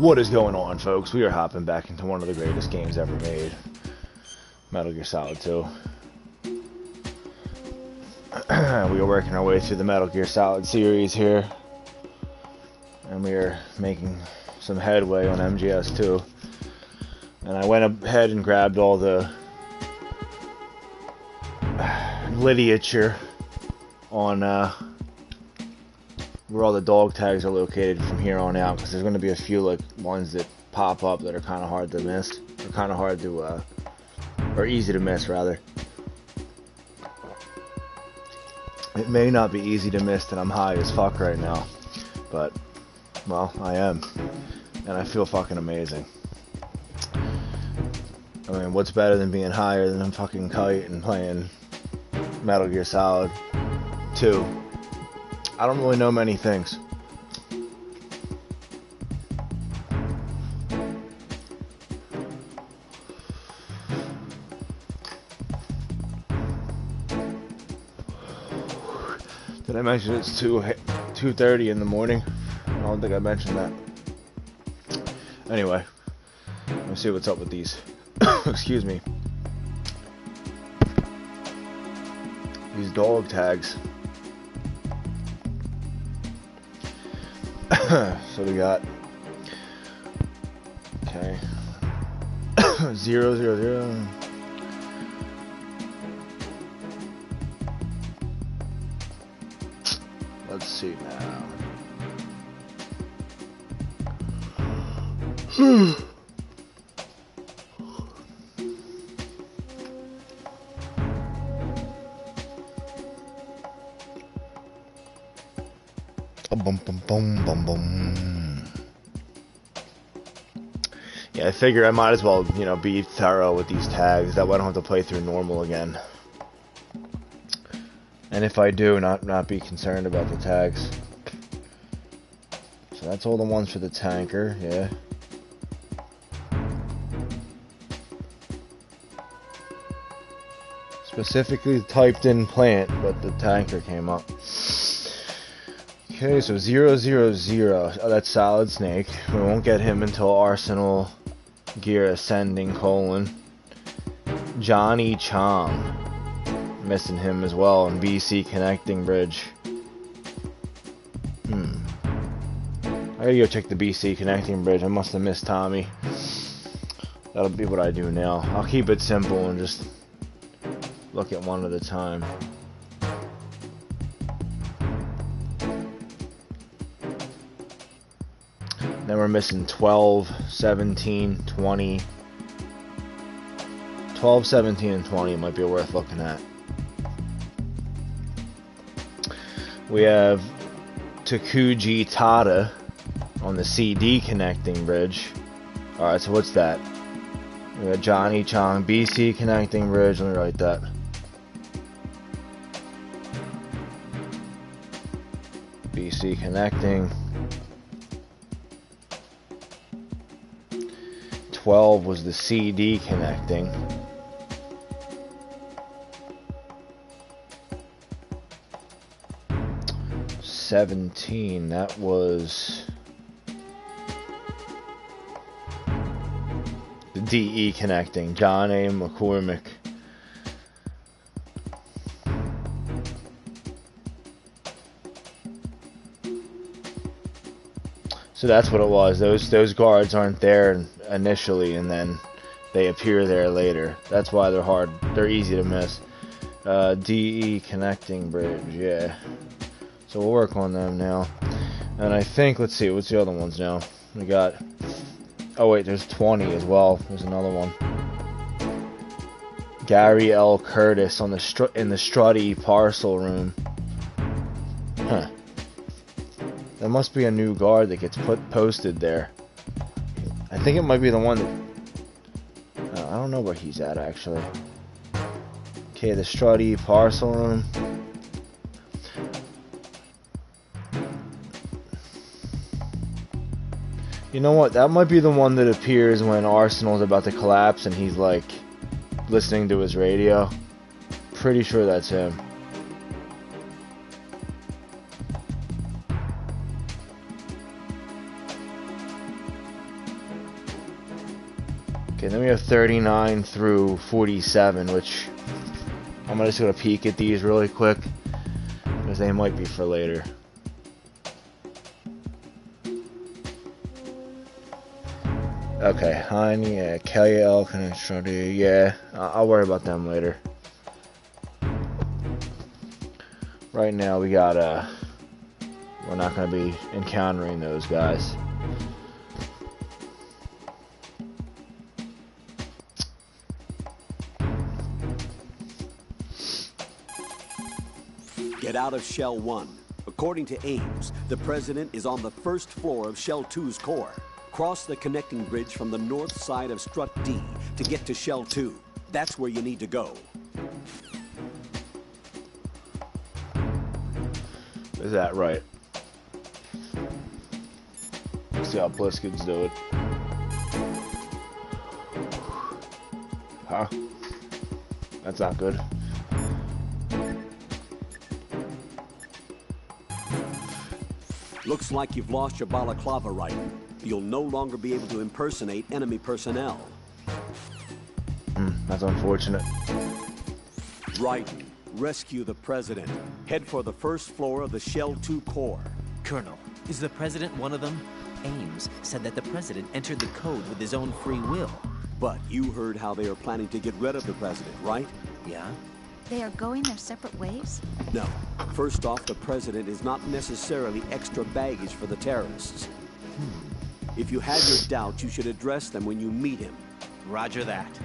What is going on, folks? We are hopping back into one of the greatest games ever made, Metal Gear Solid 2. We are working our way through the Metal Gear Solid series here, and we are making some headway on MGS2. And I went ahead and grabbed all the literature on where all the dog tags are located from here on out, because there's going to be a few like ones that pop up that are kind of hard to miss, or kind of hard to or easy to miss rather. It may not be easy to miss that I'm high as fuck right now, but well, I am, and I feel fucking amazing. I mean, what's better than being higher than a fucking kite and playing Metal Gear Solid 2? I don't really know many things. Did I mention it's 2:30 in the morning? I don't think I mentioned that. Anyway, let's see what's up with these. Excuse me. These dog tags. So we got 000. Let's see now. Bum, bum, bum, bum, bum. Yeah, I figure I might as well, be thorough with these tags. That way I don't have to play through normal again. And if I do, not be concerned about the tags. So that's all the ones for the tanker, yeah. Specifically typed in plant, but the tanker came up. Okay, so 000. Oh, that's Solid Snake. We won't get him until Arsenal Gear Ascending : Johnny Chong. Missing him as well. And BC Connecting Bridge. I gotta go check the BC Connecting Bridge. I must have missed Tommy. That'll be what I do now. I'll keep it simple and just look at one at a time. Then we're missing 12, 17, 20. 12, 17, and 20 might be worth looking at. We have Takuji Tada on the CD Connecting Bridge. Alright, so what's that? We got Johnny Chong, BC Connecting Bridge. Let me write that. BC Connecting. 12 was the CD Connecting. $17, that was the DE Connecting, John A. McCormick. So that's what it was. Those guards aren't there initially, and then they appear there later. That's why they're hard. They're easy to miss. DE Connecting Bridge, yeah. So we'll work on them now. And I think, let's see, what's the other ones now? We got, oh wait, there's 20 as well. There's another one. Gary L. Curtis on the in the Strutty parcel room. Huh. There must be a new guard that gets posted there. I think it might be the one that, I don't know where he's at actually. Okay, the Strutty parcel room. You know what? That might be the one that appears when Arsenal's about to collapse and he's like listening to his radio. Pretty sure that's him. then we have 39 through 47, which I'm just gonna peek at these really quick because they might be for later. Okay, Heine, yeah, KL, Connector, yeah, I'll worry about them later. Right now we got we're not gonna be encountering those guys. Get out of Shell 1. According to Ames, the president is on the first floor of Shell 2's core. Cross the connecting bridge from the north side of Strut D to get to Shell 2. That's where you need to go. Is that right? Let's see how Bliskins do it. Huh? That's not good. Looks like you've lost your balaclava right. You'll no longer be able to impersonate enemy personnel. That's unfortunate. Right. Rescue the president. Head for the first floor of the Shell 2 core. Colonel, is the president one of them? Ames said that the president entered the code with his own free will. But you heard how they are planning to get rid of the president, right? Yeah? They are going their separate ways? No. First off, the president is not necessarily extra baggage for the terrorists. If you have your doubts, you should address them when you meet him. Roger that.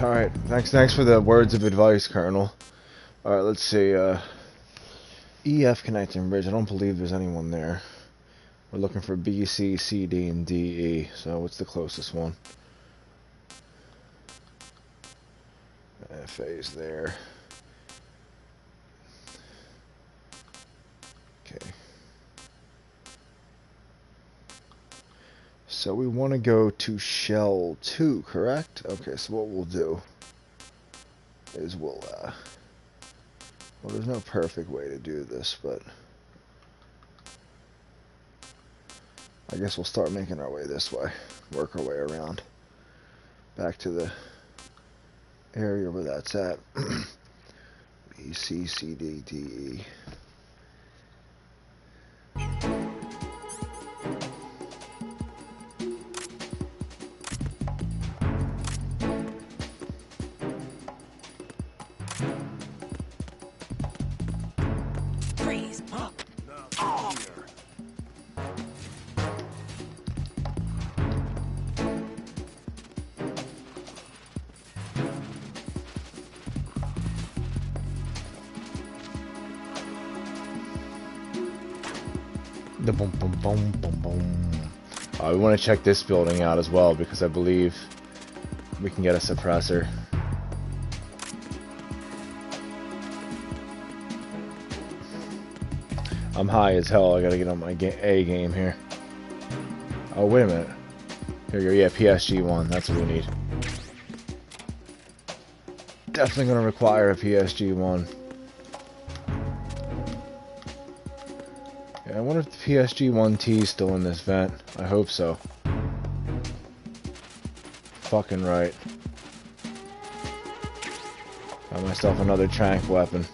Alright, thanks for the words of advice, Colonel. Alright, let's see, EF connecting bridge, I don't believe there's anyone there. We're looking for B, C, C, D, and D, E, so what's the closest one? FA's there. Okay. So we want to go to Shell 2, correct? Okay, so what we'll do is well, there's no perfect way to do this, but I guess we'll start making our way this way, work our way around, back to the area where that's at. B, C, C, D, D, E. Freeze! Huh? The boom, boom, boom, boom, boom. We want to check this building out as well because I believe we can get a suppressor. I'm high as hell. I gotta get on my A game here. Oh, wait a minute. Here you go. Yeah, PSG1. That's what we need. Definitely gonna require a PSG1. Yeah, I wonder if the PSG1T is still in this vent. I hope so. Fucking right. Got myself another trank weapon.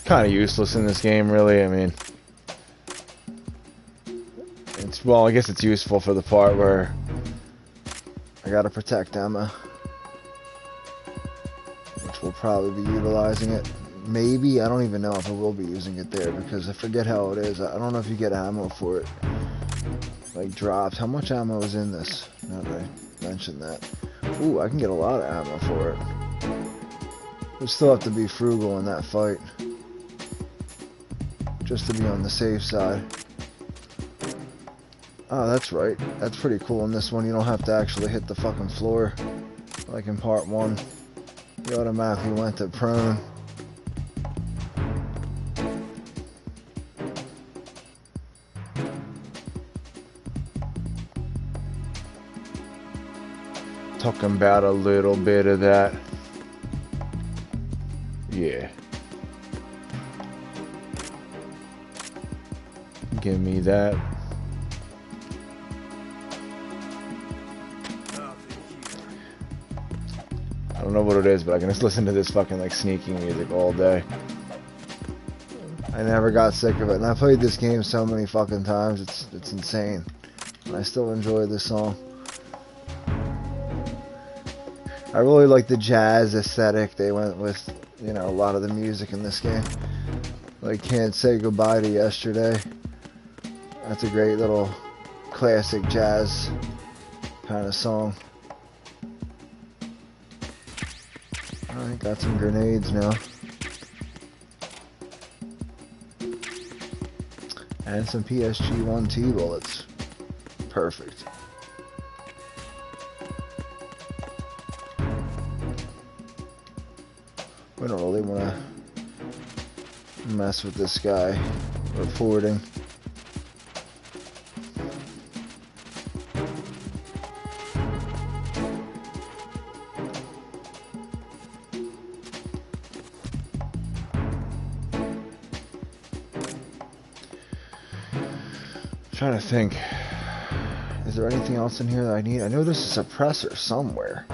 Kind of useless in this game, really. I mean, it's, well, I guess it's useful for the part where I gotta protect Emma, which we'll probably be utilizing it. Maybe, I don't even know if I will be using it there because I forget how it is. I don't know if you get ammo for it, like drops. How much ammo is in this? Now that I mentioned that. Ooh, I can get a lot of ammo for it. We'll still have to be frugal in that fight, just to be on the safe side. Oh, that's right. That's pretty cool in this one. You don't have to actually hit the fucking floor like in part 1. You automatically went to prone. Talking about a little bit of that. Yeah. Give me that. I don't know what it is, but I can just listen to this fucking like sneaking music all day. I never got sick of it, and I played this game so many fucking times. It's insane, and I still enjoy this song. I really like the jazz aesthetic they went with, you know, a lot of the music in this game. Like Can't Say Goodbye to Yesterday. That's a great little classic jazz kind of song. Alright, got some grenades now. And some PSG-1T bullets. Perfect. We don't really want to mess with this guy reporting. Trying to think, is there anything else in here that I need? I know there's a suppressor somewhere.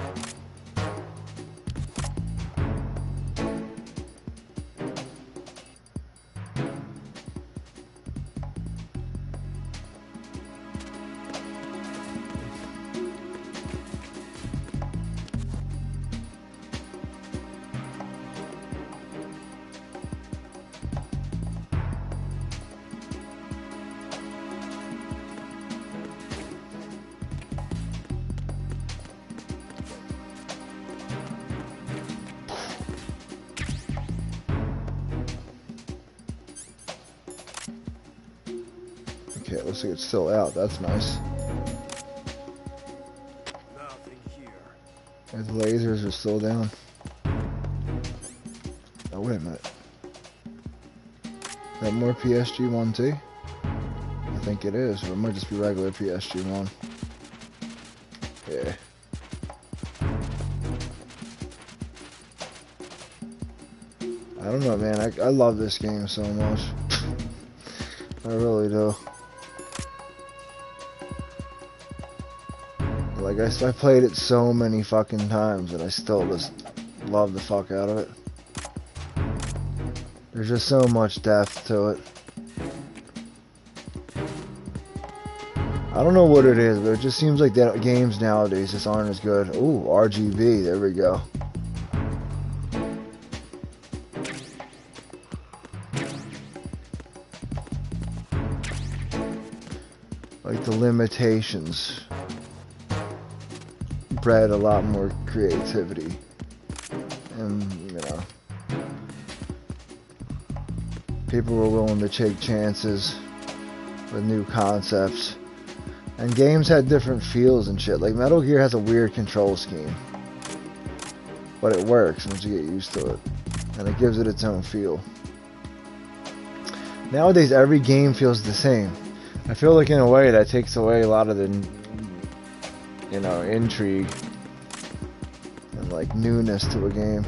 Okay, it looks like it's still out. That's nice. Nothing here. And the lasers are still down. Oh, wait a minute. Is that more PSG-1T? I think it is, or it might just be regular PSG-1. Yeah. I don't know, man. I love this game so much. I really do. Like, I played it so many fucking times, and I still just love the fuck out of it. There's just so much depth to it. I don't know what it is, but it just seems like that games nowadays just aren't as good. Ooh, RGB, there we go. Like the limitations bred a lot more creativity, and you know, people were willing to take chances with new concepts, and games had different feels and shit. Like Metal Gear has a weird control scheme, but it works once you get used to it, and it gives it its own feel. Nowadays every game feels the same. I feel like in a way that takes away a lot of the, you know, intrigue and like newness to a game.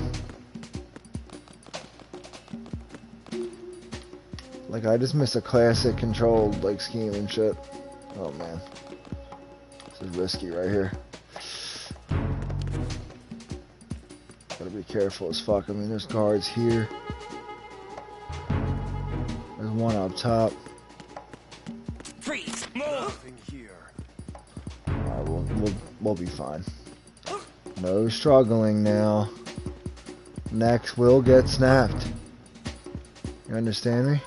Like I just miss a classic controlled like scheme and shit. Oh man, this is risky right here. Gotta be careful as fuck. I mean, there's guards here. There's one up top. Freeze! Nothing here. Alright, we'll be fine. No struggling now. Necks will get snapped. You understand me?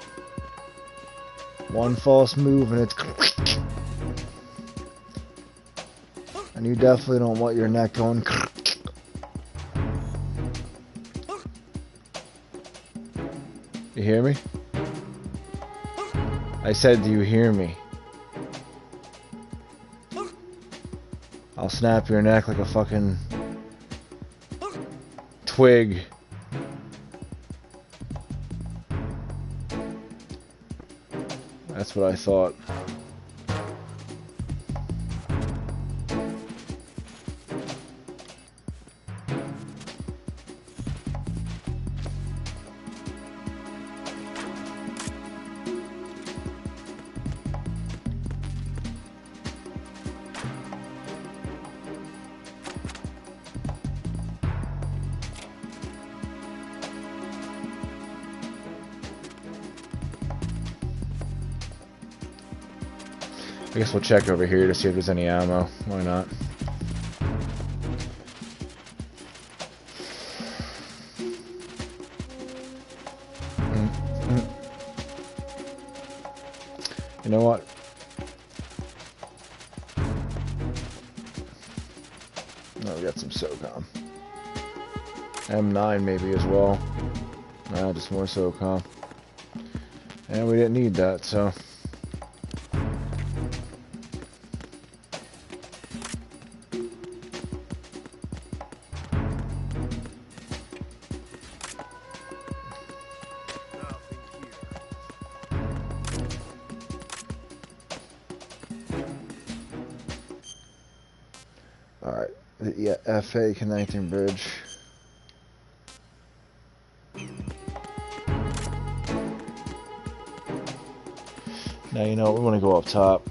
One false move and it's... And you definitely don't want your neck going... You hear me? I said, do you hear me? I'll snap your neck like a fucking twig. That's what I thought. I guess we'll check over here to see if there's any ammo. Why not? You know what? Oh, we got some SOCOM. M9 maybe as well. Nah, just more SOCOM. And we didn't need that, so. Alright, yeah, FA connecting bridge. Now you know we want to go up top.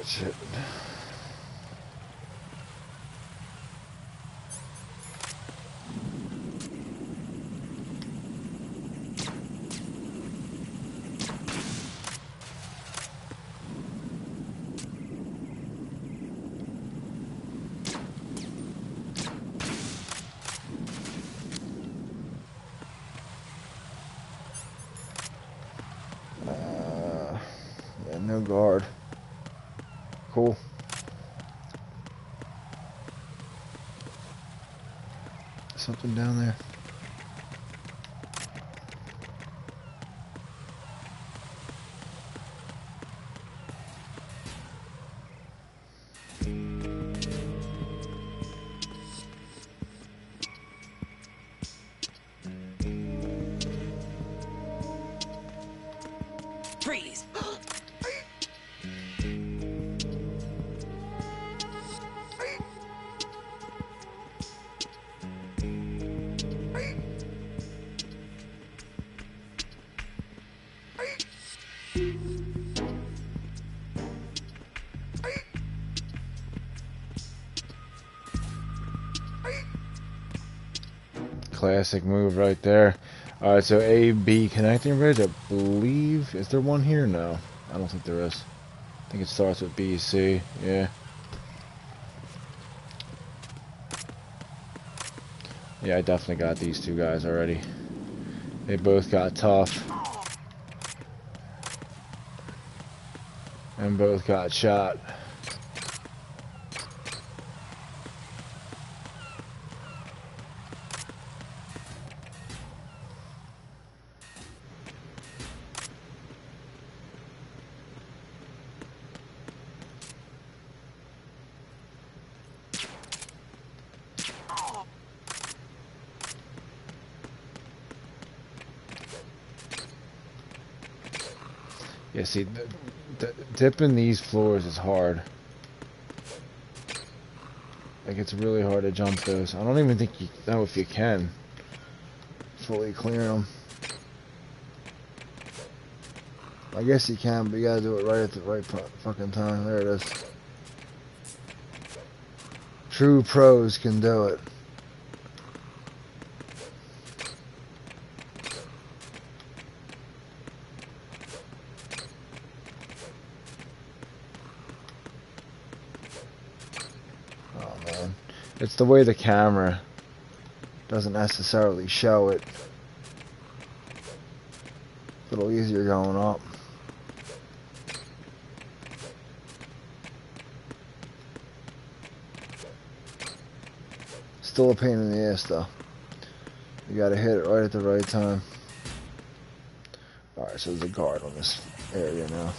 Shit. Yeah, no guard. Cool. Something down there. Freeze! Classic move right there. Alright, so A-B connecting bridge, I believe. Is there one here? No. I don't think there is. I think it starts with B, C. Yeah. Yeah, I definitely got these two guys already. They both got tough. And both got shot. Yeah, see, dipping these floors is hard. Like, it's really hard to jump those. I don't even think you know if you can fully clear them. I guess you can, but you gotta do it right at the right fucking time. There it is. True pros can do it. It's the way the camera doesn't necessarily show it. A little easier going up. Still a pain in the ass though. You gotta hit it right at the right time. Alright, so there's a guard on this area now.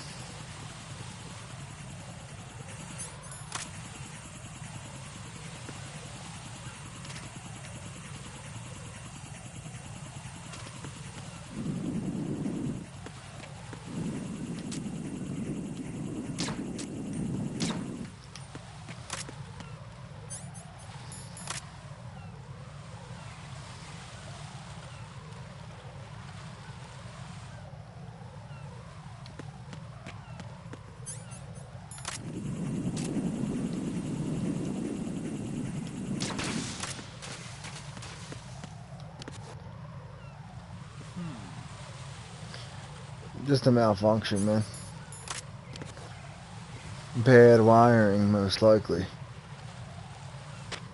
Just a malfunction, man. Bad wiring, most likely.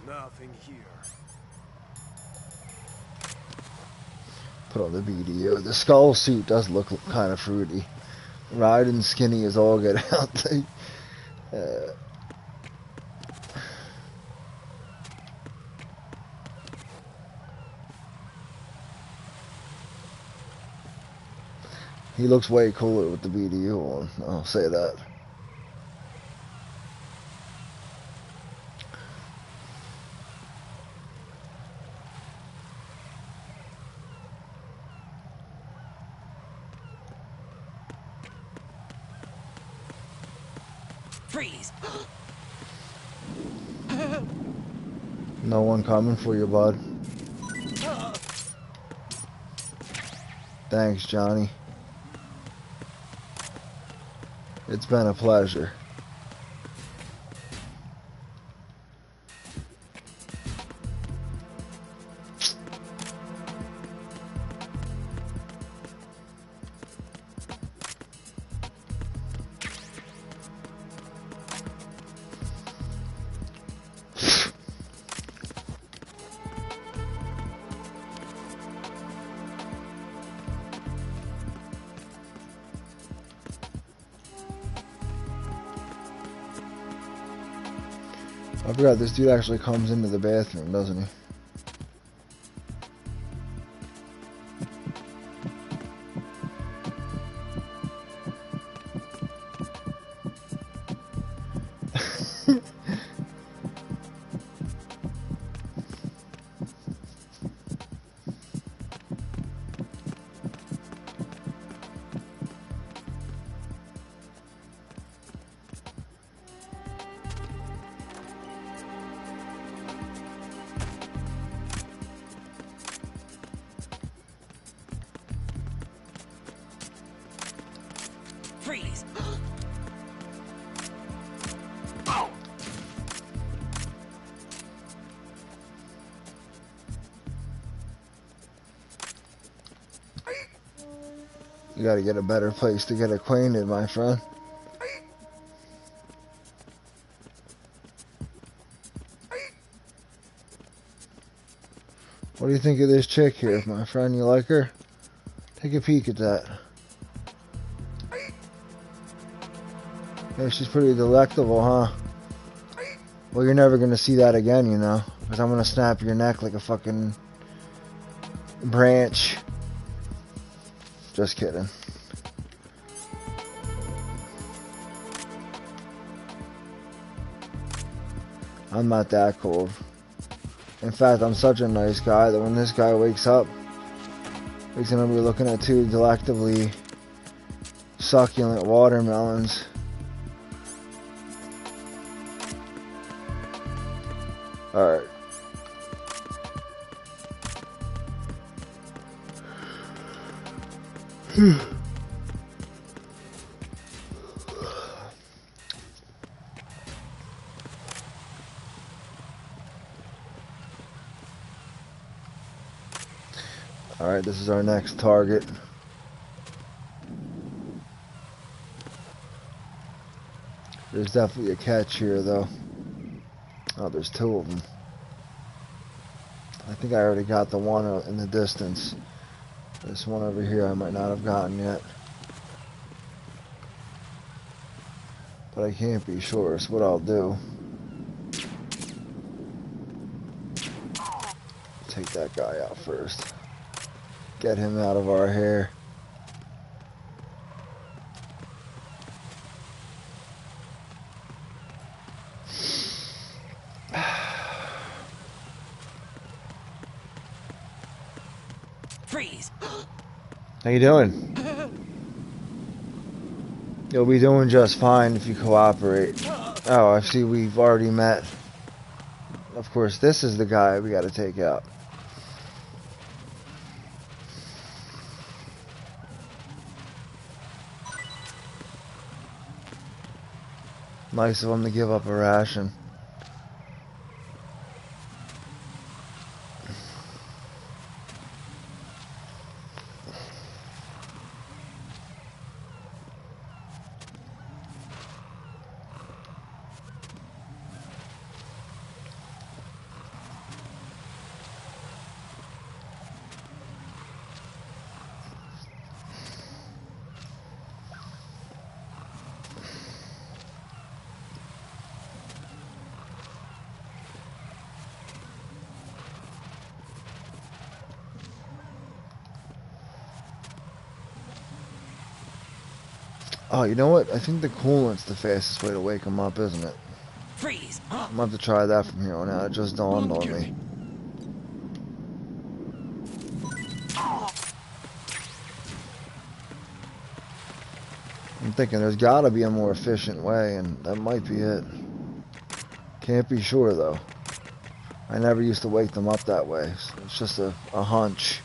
Nothing here. Put on the BDO. The skull suit does look kind of fruity. Riding skinny as all get out. He looks way cooler with the BDU on, I'll say that. Freeze! No one coming for you, bud. Thanks, Johnny. It's been a pleasure. I forgot this dude actually comes into the bathroom, doesn't he? Freeze! You gotta get a better place to get acquainted, my friend. What do you think of this chick here, my friend? You like her? Take a peek at that. Yeah, she's pretty delectable, huh? Well, you're never gonna see that again, you know, because I'm gonna snap your neck like a fucking branch. Just kidding. I'm not that cold. In fact, I'm such a nice guy that when this guy wakes up, he's gonna be looking at two delectably succulent watermelons. Alright. Alright, this is our next target. There's definitely a catch here, though. Oh, there's two of them. I think I already got the one in the distance. This one over here I might not have gotten yet. But I can't be sure, so what I'll do is take that guy out first. Get him out of our hair. Freeze! How you doing? You'll be doing just fine if you cooperate. Oh, I see we've already met. Of course, this is the guy we gotta take out. Nice of him to give up a ration. Oh, you know what? I think the coolant's the fastest way to wake him up, isn't it? Freeze! I'm gonna have to try that from here on out. It just dawned on me. I'm thinking there's gotta be a more efficient way, and that might be it. Can't be sure, though. I never used to wake them up that way. It's just a hunch.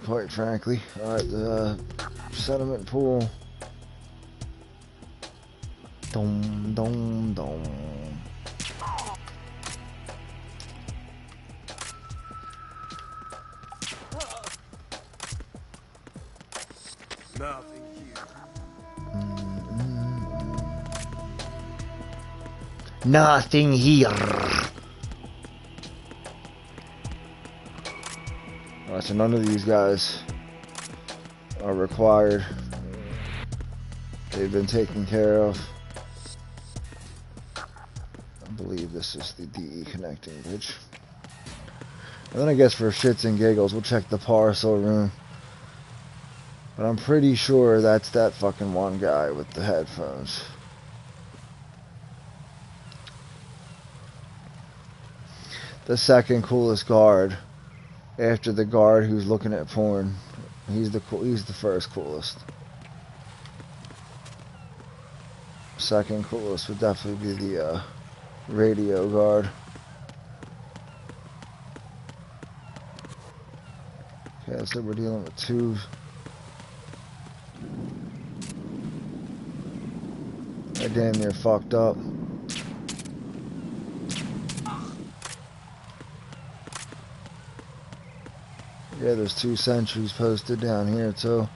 Quite frankly. Alright, the sediment pool. Dum dum dum. Nothing here. Nothing here. Alright, so none of these guys are required. They've been taken care of. I believe this is the DE connecting bridge. And then I guess for shits and giggles, we'll check the parcel room. But I'm pretty sure that's that fucking one guy with the headphones. The second coolest guard, after the guard who's looking at porn. He's the first coolest. Second coolest would definitely be the radio guard. Okay, so we're dealing with two. I damn near fucked up. Yeah, there's two sentries posted down here too.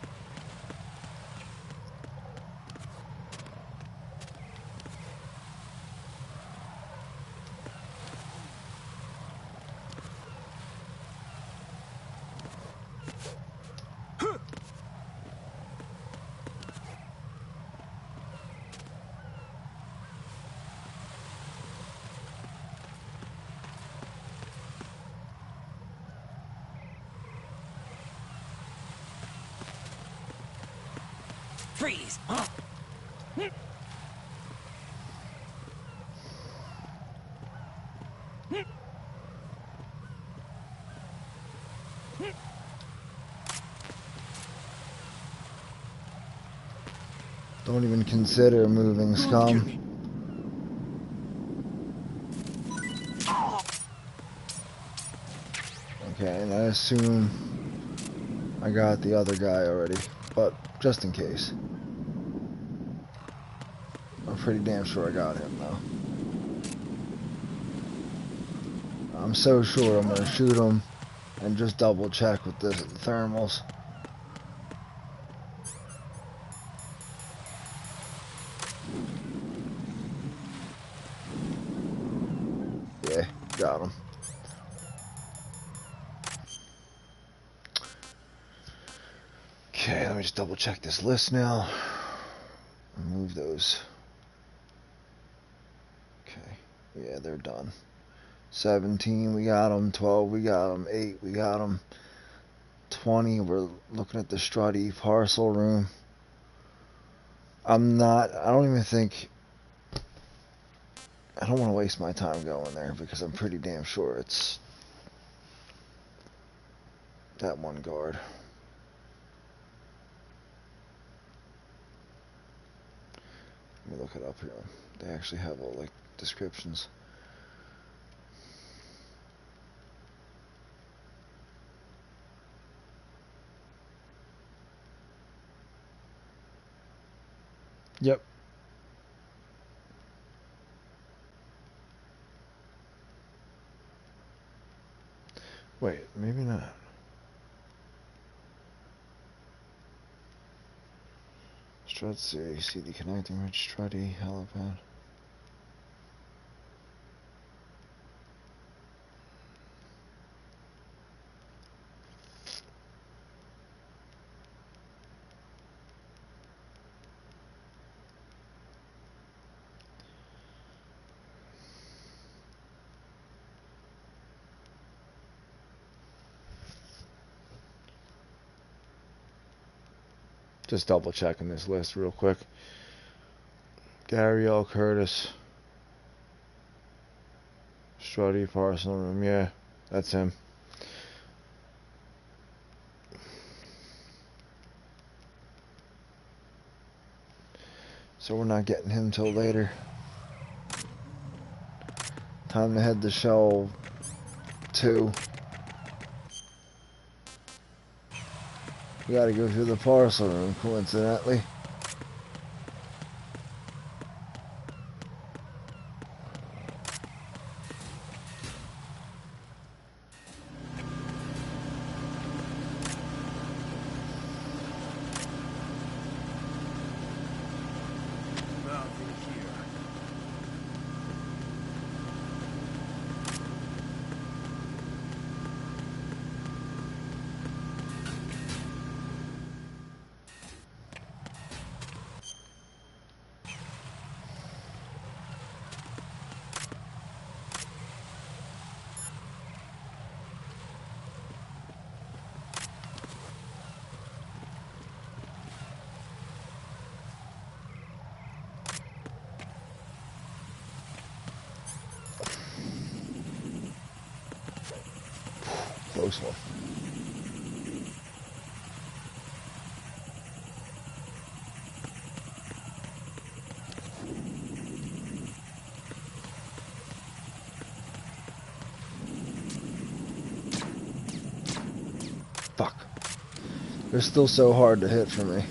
Freeze! Don't even consider moving, scum. Okay, and I assume I got the other guy already, but just in case. I'm pretty damn sure I got him though. I'm so sure I'm gonna shoot him and just double check with the thermals. Yeah, got him. Okay, let me just double check this list now. Remove those. Okay, yeah, they're done. 17, we got them. 12, we got them. 8, we got them. 20, we're looking at the Strutty parcel room. I don't even think, I don't want to waste my time going there because I'm pretty damn sure it's that one guard. Let me look it up here. They actually have all like descriptions. Yep. Wait, maybe not. Strut City, see the connecting ridge, Strutty, helipad. Just double checking this list real quick. Gary L. Curtis. Strutty parcel room, yeah, that's him. So we're not getting him till later. Time to head to Shell 2. We gotta go through the parcel room, coincidentally. Nothing here. Close one. Fuck. They're still so hard to hit for me.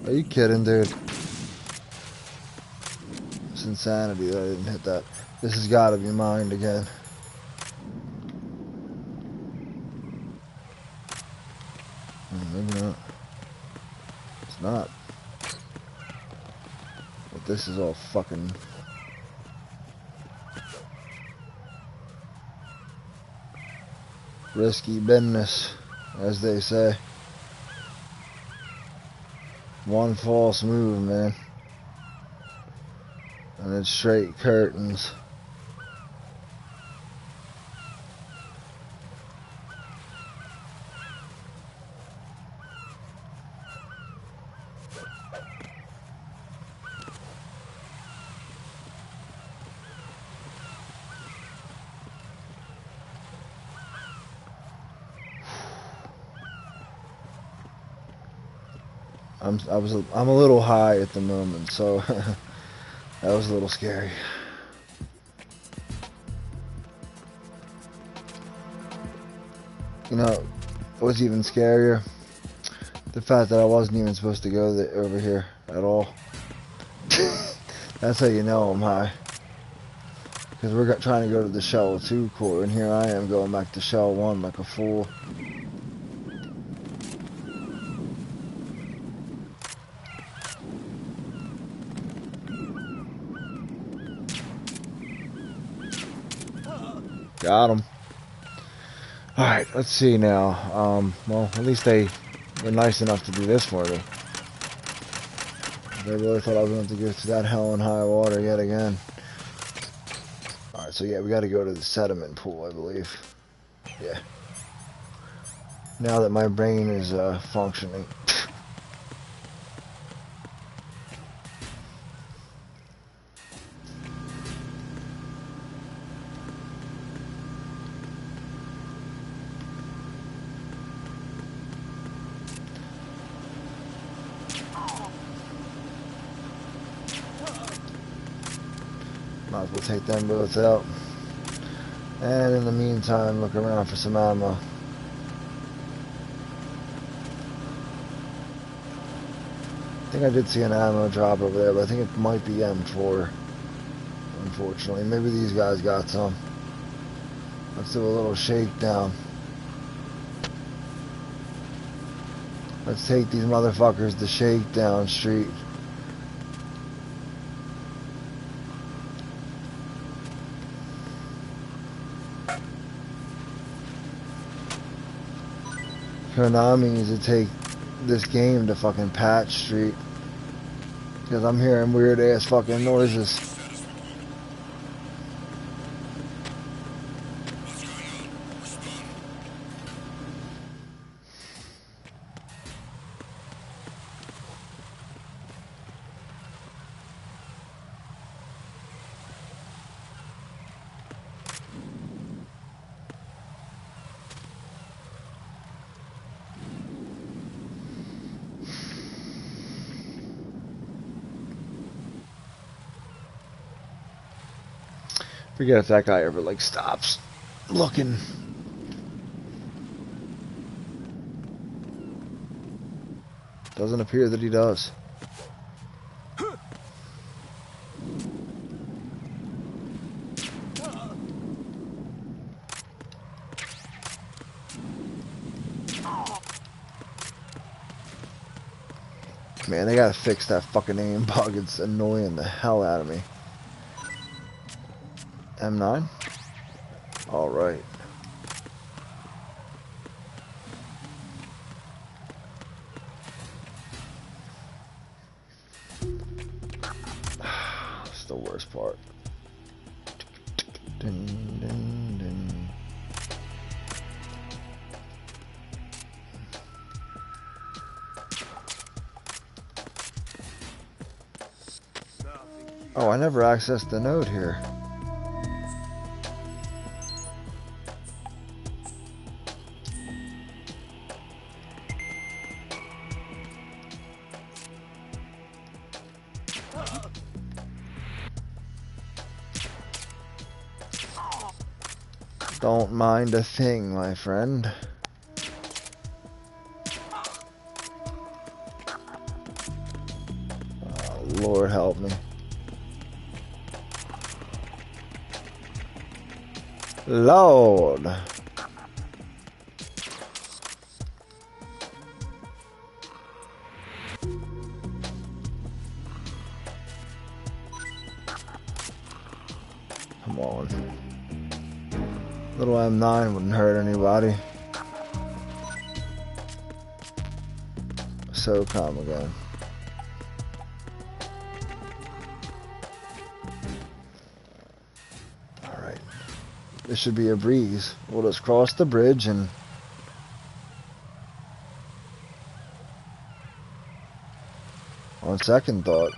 Are you kidding, dude? It's insanity that I didn't hit that. This has got to be mined again. Maybe not. It's not. But this is all fucking... risky business, as they say. One false move, man. And it's straight curtains. I'm a little high at the moment, so that was a little scary. You know, what's even scarier? The fact that I wasn't even supposed to go over here at all. That's how you know I'm high. Because we're trying to go to the Shell 2 core, and here I am going back to Shell 1 like a fool. Got him. Alright, let's see now. Well, at least they were nice enough to do this for me. They really thought I was going to have to go through that hell and high water yet again. Alright, so yeah, we got to go to the sediment pool, I believe. Yeah. Now that my brain is functioning. Might as well take them both out. And in the meantime, look around for some ammo. I think I did see an ammo drop over there, but I think it might be M4. Unfortunately, maybe these guys got some. Let's do a little shakedown. Let's take these motherfuckers to Shakedown Street. Konami needs to take this game to fucking Patch Street. Because I'm hearing weird ass fucking noises. Forget if that guy ever like stops looking. Doesn't appear that he does. Man, they gotta fix that fucking aim bug. It's annoying the hell out of me. M9? Alright. That's the worst part. Dun, dun, dun. Oh, I never accessed the node here. Don't mind a thing, my friend. Oh, Lord help me. Lord. Come on. Little M9 wouldn't hurt anybody. So calm again. Alright. This should be a breeze. We'll just cross the bridge and... on second thought.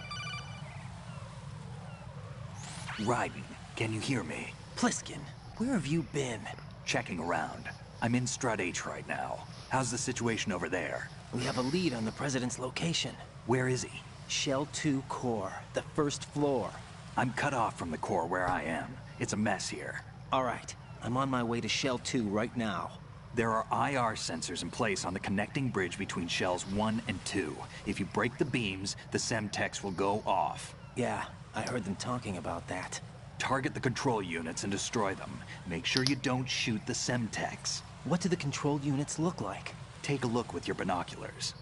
Raiden, can you hear me? Pliskin, where have you been? Checking around. I'm in Strut H right now. How's the situation over there? We have a lead on the president's location. Where is he? Shell 2 core, the first floor. I'm cut off from the core where I am. It's a mess here. All right, I'm on my way to Shell 2 right now. There are IR sensors in place on the connecting bridge between Shells 1 and 2. If you break the beams, the Semtex will go off. Yeah, I heard them talking about that. Target the control units and destroy them. Make sure you don't shoot the Semtex. What do the control units look like? Take a look with your binoculars.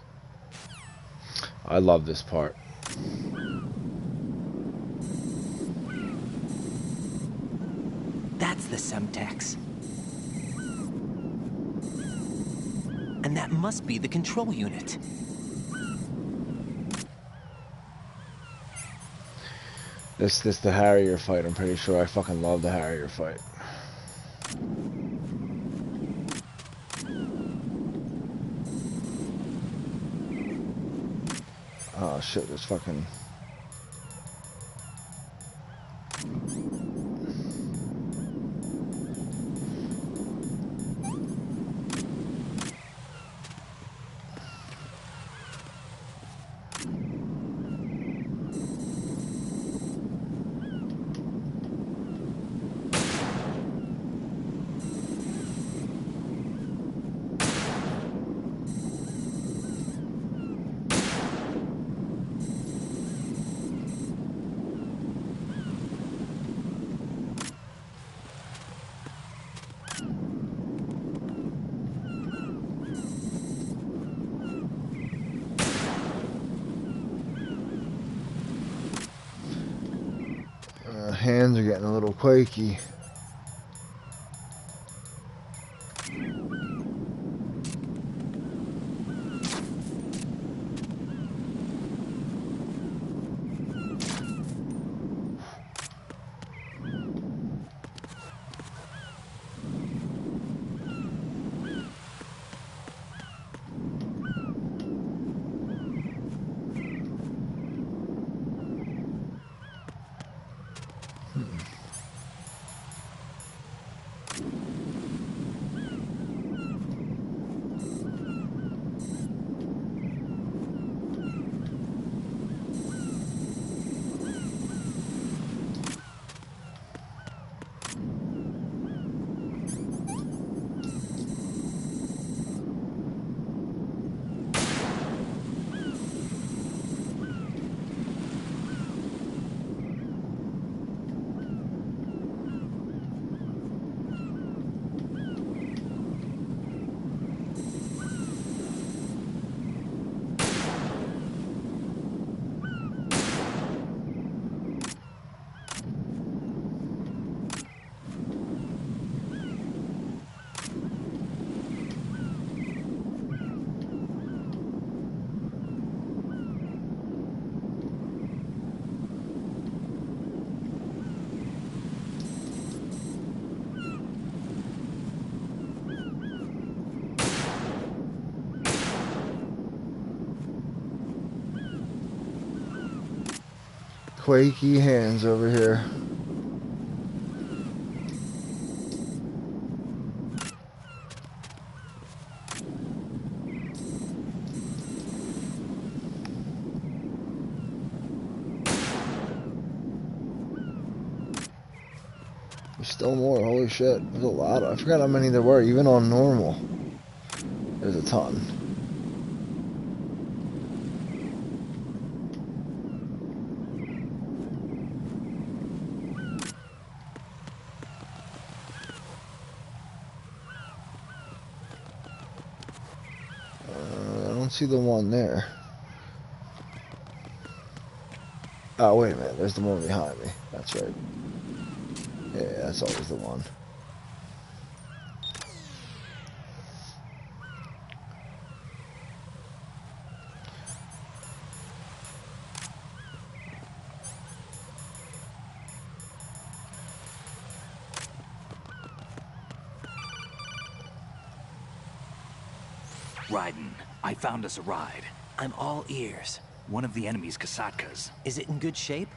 I love this part. That's the Semtex. And that must be the control unit. This the Harrier fight, I'm pretty sure. I fucking love the Harrier fight. Oh shit, there's fucking... hands are getting a little quaky. Quaky hands over here. There's still more, holy shit. There's a lot. I forgot how many there were, even on normal. There's a ton. See the one there. Oh, wait a minute. There's the one behind me. That's right. Yeah, that's always the one. Raiden, I found us a ride. I'm all ears. One of the enemy's Kasatkas. Is it in good shape?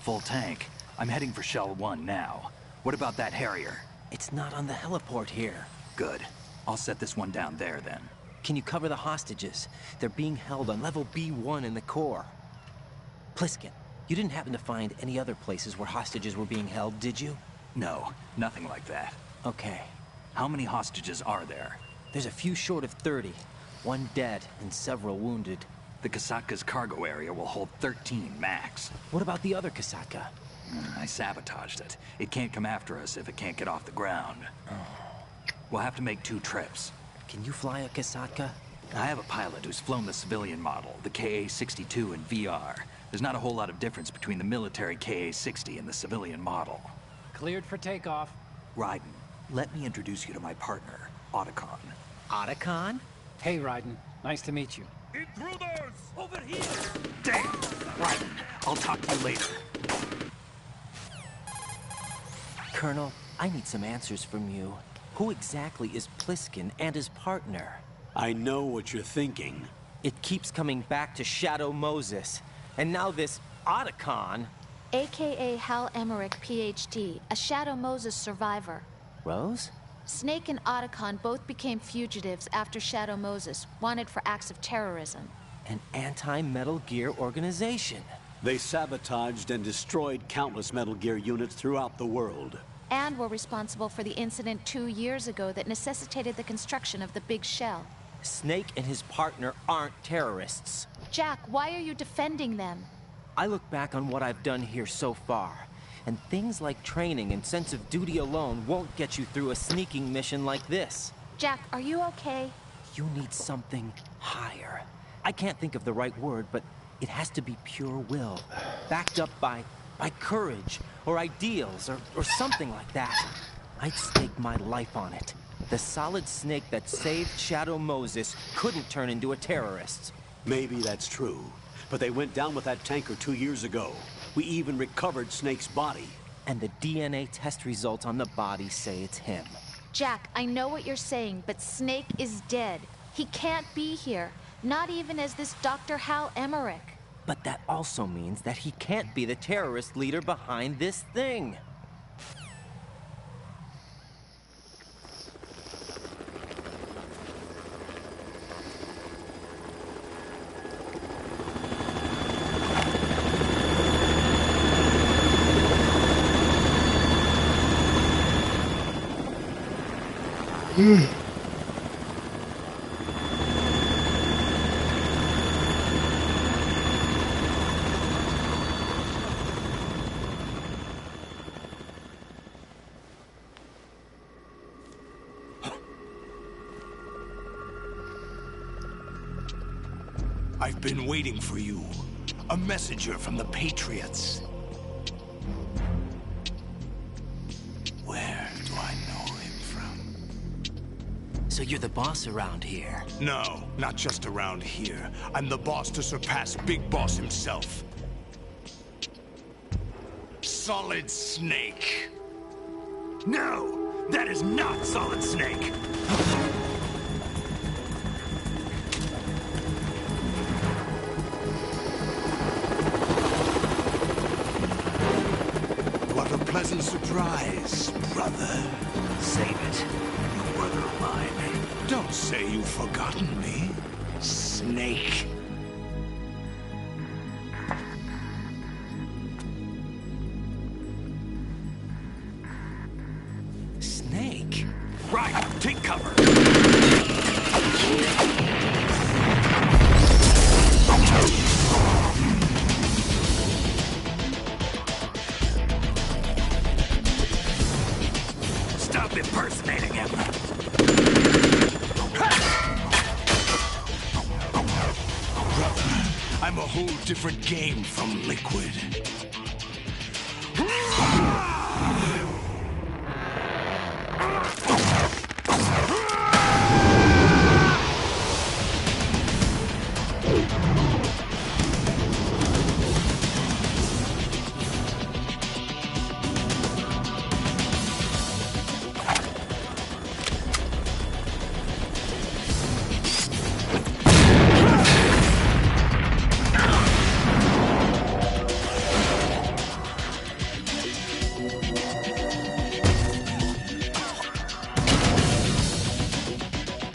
Full tank. I'm heading for Shell 1 now. What about that Harrier? It's not on the heliport here. Good. I'll set this one down there then. Can you cover the hostages? They're being held on level B1 in the core. Pliskin, you didn't happen to find any other places where hostages were being held, did you? No, nothing like that. Okay. How many hostages are there? There's a few short of 30. One dead and several wounded. The Kasatka's cargo area will hold 13 max. What about the other Kasatka? I sabotaged it. It can't come after us if it can't get off the ground. We'll have to make 2 trips. Can you fly a Kasatka? I have a pilot who's flown the civilian model, the KA-62 in VR. There's not a whole lot of difference between the military KA-60 and the civilian model. Cleared for takeoff. Raiden, let me introduce you to my partner, Otacon. Otacon? Hey, Raiden. Nice to meet you. Intruders! Over here! Damn! Raiden, I'll talk to you later. Colonel, I need some answers from you. Who exactly is Pliskin and his partner? I know what you're thinking. It keeps coming back to Shadow Moses. And now this Otacon. AKA Hal Emmerich, PhD, a Shadow Moses survivor. Rose? Snake and Otacon both became fugitives after Shadow Moses, wanted for acts of terrorism. An anti-Metal Gear organization. They sabotaged and destroyed countless Metal Gear units throughout the world. And were responsible for the incident 2 years ago that necessitated the construction of the Big Shell. Snake and his partner aren't terrorists. Jack, why are you defending them? I look back on what I've done here so far, and things like training and sense of duty alone won't get you through a sneaking mission like this. Jack, are you okay? You need something higher. I can't think of the right word, but it has to be pure will, backed up by courage, or ideals, or something like that. I'd stake my life on it. The solid Snake that saved Shadow Moses couldn't turn into a terrorist. Maybe that's true, but they went down with that tanker 2 years ago. We even recovered Snake's body. And the DNA test results on the body say it's him. Jack, I know what you're saying, but Snake is dead. He can't be here, not even as this Dr. Hal Emmerich. But that also means that he can't be the terrorist leader behind this thing. I've been waiting for you. A messenger from the Patriots. Where do I know him from? So you're the boss around here? No, not just around here. I'm the boss to surpass Big Boss himself. Solid Snake. No, that is not Solid Snake. What a pleasant surprise, brother. Save it. You brother of mine. Don't say you've forgotten me, Snake. Snake? Right, take cover. Stop impersonating him. Brother, I'm a whole different game from Liquid.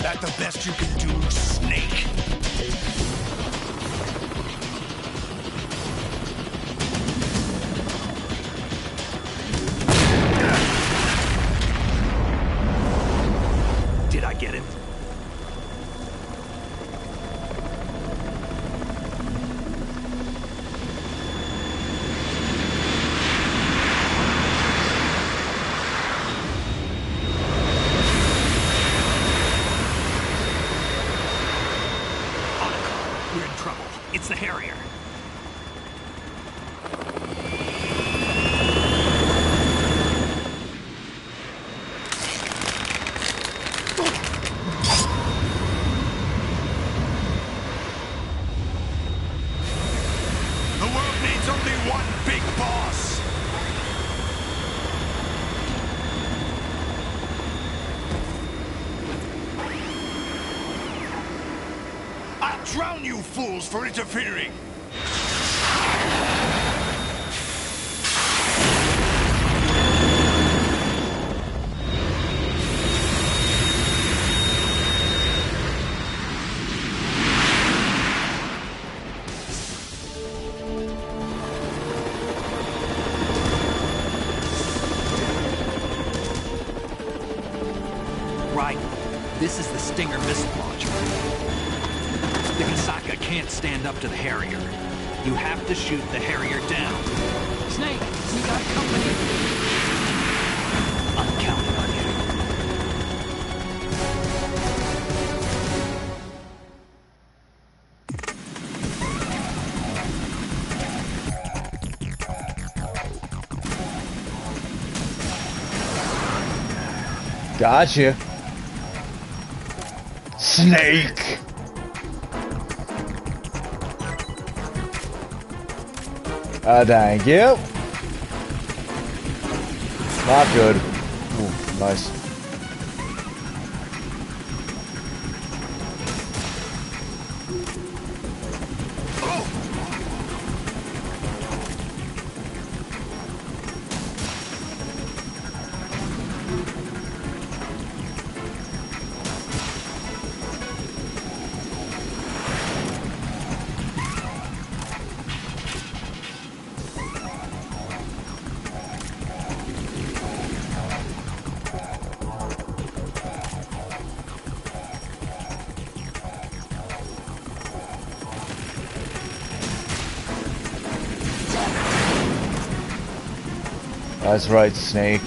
That the best you can do, Snake? Did I get him? We're in trouble. It's the Harrier. drown you fools for interfering! Right. This is the Stinger missile launcher. The Kasaka can't stand up to the Harrier. You have to shoot the Harrier down. Snake, we got company. I'm counting on you. Gotcha. Snake. Thank you. Not good. Ooh, nice. That's right, Snake.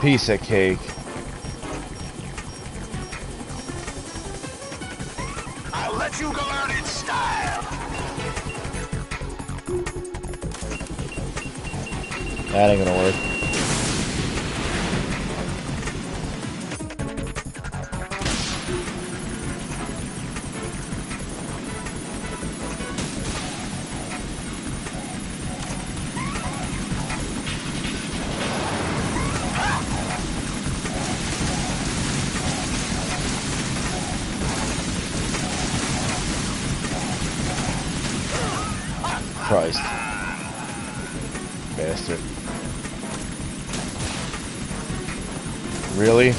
Piece of cake. I'll let you go out in style! That ain't gonna work. Christ. Bastard. Really?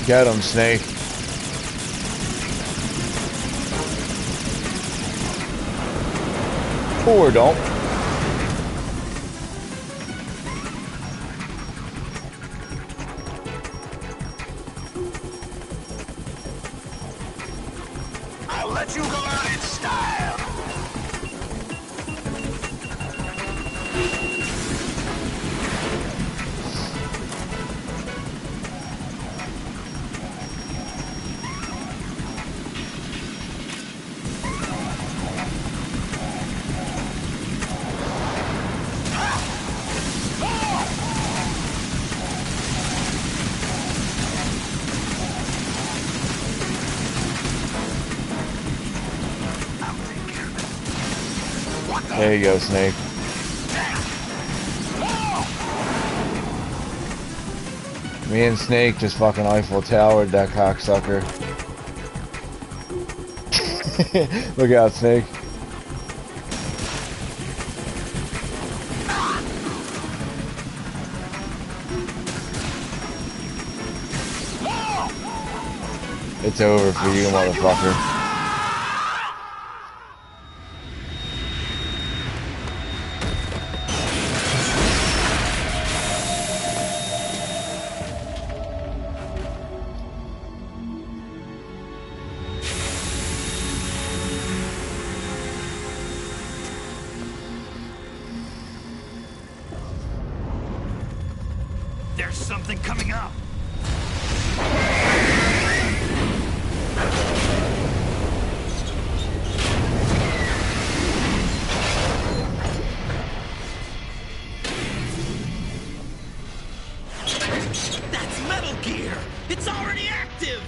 Get him, Snake. Or don't. I'll let you go out in style! There you go, Snake. Me and Snake just fucking Eiffel Towered that cocksucker. Look out, Snake. It's over for you, motherfucker. There's something coming up. That's Metal Gear! It's already active!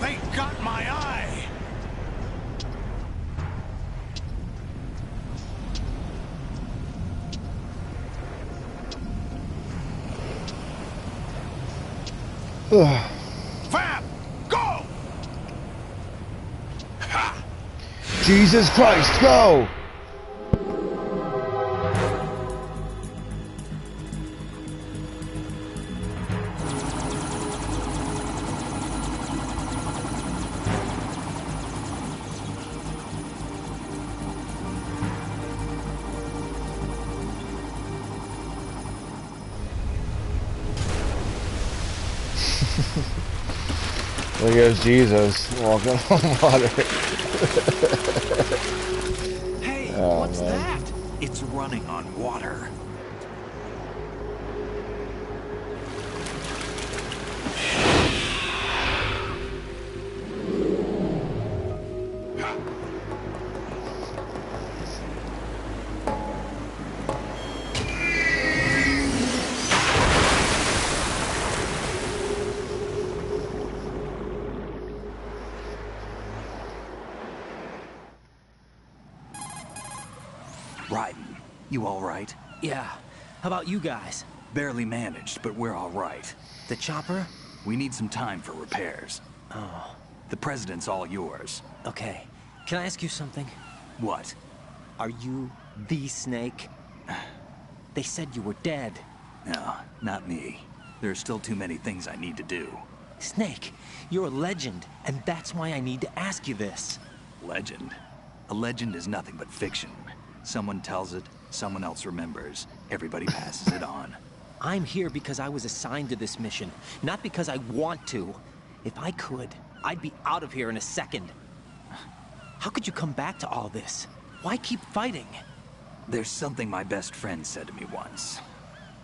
They got my eye! Fab! Go! Ha! Jesus Christ, go! There goes Jesus walking on water. Hey, Oh, what's man. that? It's running on water. Raiden, you all right? Yeah. How about you guys? Barely managed, but we're all right. The chopper? We need some time for repairs. Oh, The president's all yours. okay. Can I ask you something? What? Are you the Snake? They said you were dead. No, not me. There are still too many things I need to do. Snake, you're a legend, and that's why I need to ask you this. Legend? A legend is nothing but fiction. Someone tells it, someone else remembers. Everybody passes it on. I'm here because I was assigned to this mission, not because I want to. If I could, I'd be out of here in a second. How could you come back to all this? Why keep fighting? There's something my best friend said to me once.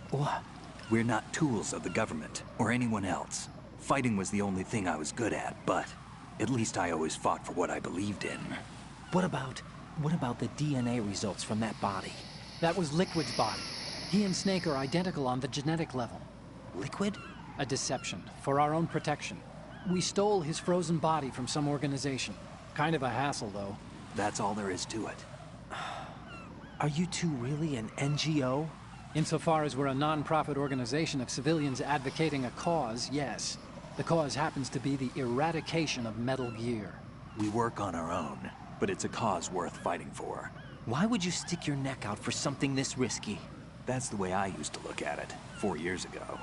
What? We're not tools of the government or anyone else. Fighting was the only thing I was good at, but at least I always fought for what I believed in. What about the DNA results from that body? That was Liquid's body. He and Snake are identical on the genetic level. Liquid? A deception, for our own protection. We stole his frozen body from some organization. Kind of a hassle, though. That's all there is to it. Are you two really an NGO? Insofar as we're a non-profit organization of civilians advocating a cause, yes. The cause happens to be the eradication of Metal Gear. We work on our own, but it's a cause worth fighting for. Why would you stick your neck out for something this risky? That's the way I used to look at it 4 years ago.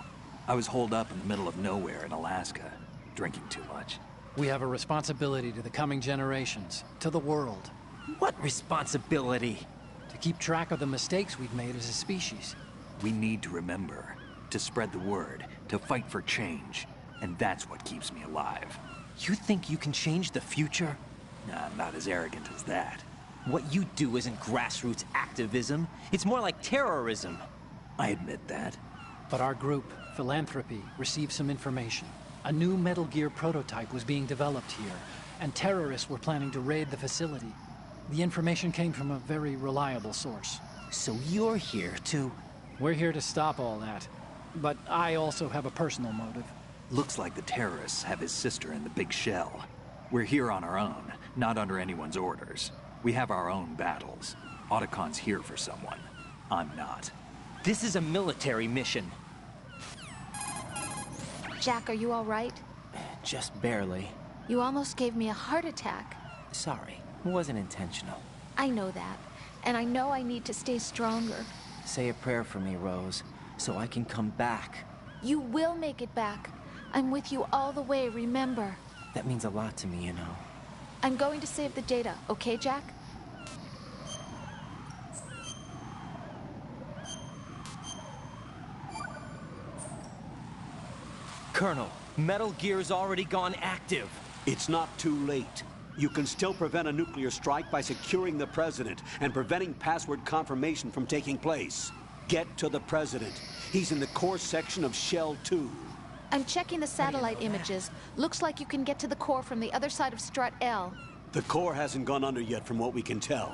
I was holed up in the middle of nowhere in Alaska, drinking too much. We have a responsibility to the coming generations, to the world. What responsibility? To keep track of the mistakes we've made as a species. We need to remember, to spread the word, to fight for change. And that's what keeps me alive. You think you can change the future? Nah, I'm not as arrogant as that. What you do isn't grassroots activism. It's more like terrorism. I admit that. But our group, Philanthropy, received some information. A new Metal Gear prototype was being developed here, and terrorists were planning to raid the facility. The information came from a very reliable source. So you're here to... We're here to stop all that. But I also have a personal motive. Looks like the terrorists have his sister in the big shell. We're here on our own, not under anyone's orders. We have our own battles. Otacon's here for someone. I'm not. This is a military mission. Jack, are you all right? Just barely. You almost gave me a heart attack. Sorry, it wasn't intentional. I know that. And I know I need to stay stronger. Say a prayer for me, Rose, so I can come back. You will make it back. I'm with you all the way, remember? That means a lot to me, you know. I'm going to save the data, okay, Jack? Colonel, Metal Gear's already gone active. It's not too late. You can still prevent a nuclear strike by securing the President and preventing password confirmation from taking place. Get to the President. He's in the core section of Shell 2. I'm checking the satellite images. Looks like you can get to the core from the other side of Strut L. The core hasn't gone under yet from what we can tell.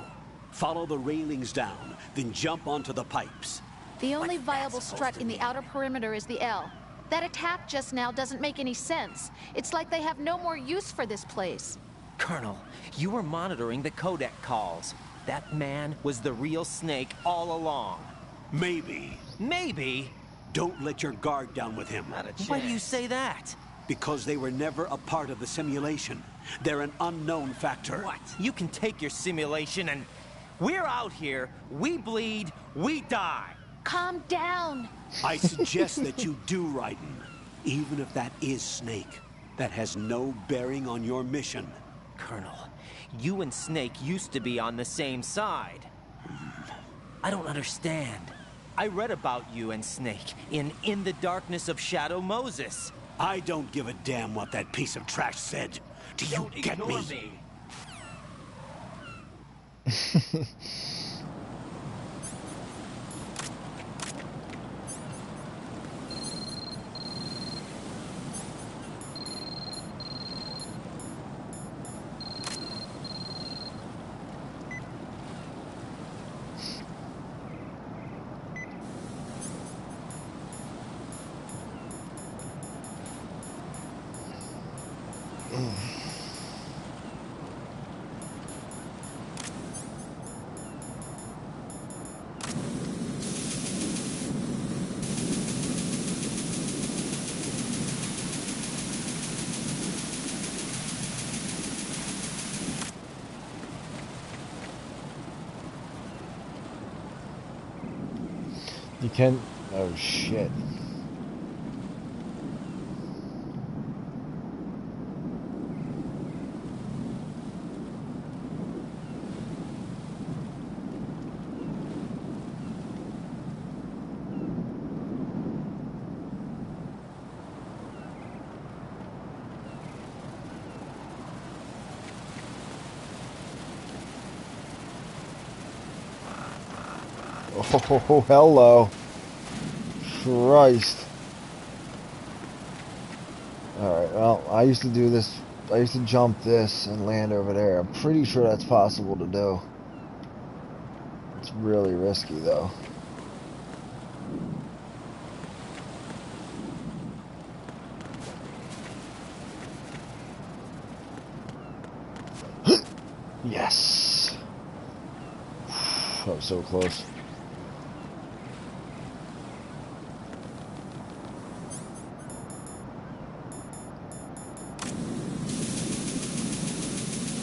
Follow the railings down, then jump onto the pipes. The only viable strut in the outer perimeter is the L. That attack just now doesn't make any sense. It's like they have no more use for this place. Colonel, you were monitoring the codec calls. That man was the real Snake all along. Maybe. Maybe? Don't let your guard down with him. Why do you say that? Because they were never a part of the simulation. They're an unknown factor. What? You can take your simulation and... We're out here, we bleed, we die. Calm down. I suggest that you do, Raiden. Even if that is Snake, that has no bearing on your mission. Colonel, you and Snake used to be on the same side. I don't understand. I read about you and Snake in the Darkness of Shadow Moses. I don't give a damn what that piece of trash said. Do you Don't get ignore me? You can... Oh, shit. Oh, hello. Christ. Alright, well, I used to do this. I used to jump this and land over there. I'm pretty sure that's possible to do. It's really risky, though. Yes. That was so close.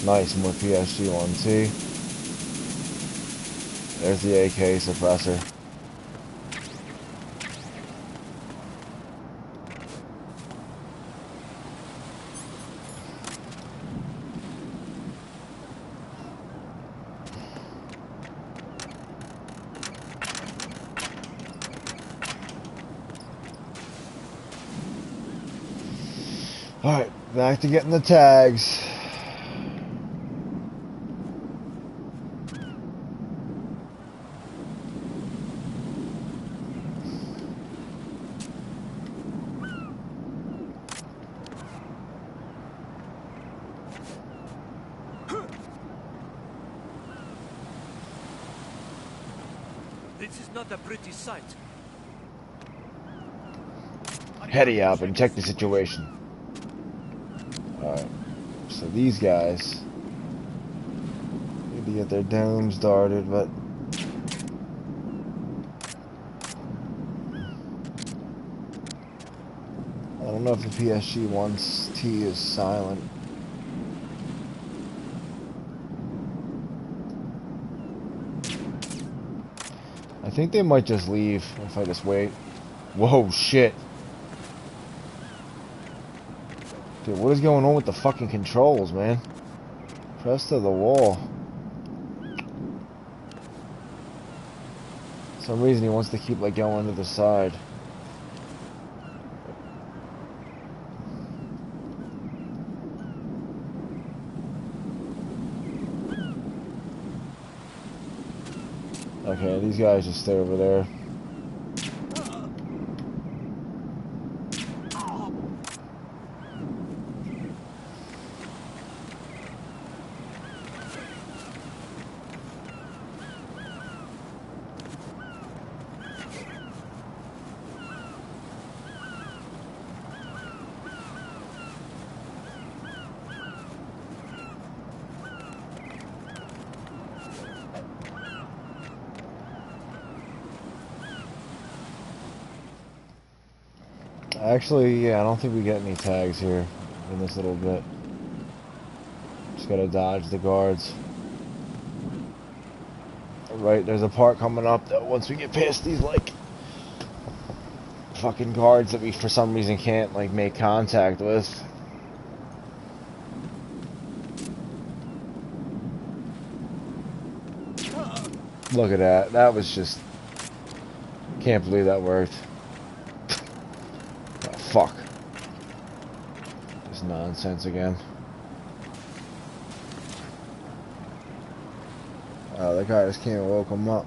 Nice, more PSG-1T. There's the AK suppressor. Alright, back to getting the tags. This is not a pretty sight. Heady up and check the situation. Alright, so these guys need to get their domes darted, but I don't know if the PSG wants T is silent. I think they might just leave if I just wait. Whoa, shit. Dude, what is going on with the fucking controls, man? Press to the wall. For some reason he wants to keep like going to the side. Okay, these guys just stay over there. Actually, yeah, I don't think we get any tags here in this little bit. Just gotta dodge the guards. Right, there's a part coming up that once we get past these, like, fucking guards that we for some reason can't, like, make contact with. Look at that. That was just... Can't believe that worked. Fuck. This nonsense again. Oh, that guy just came and woke him up.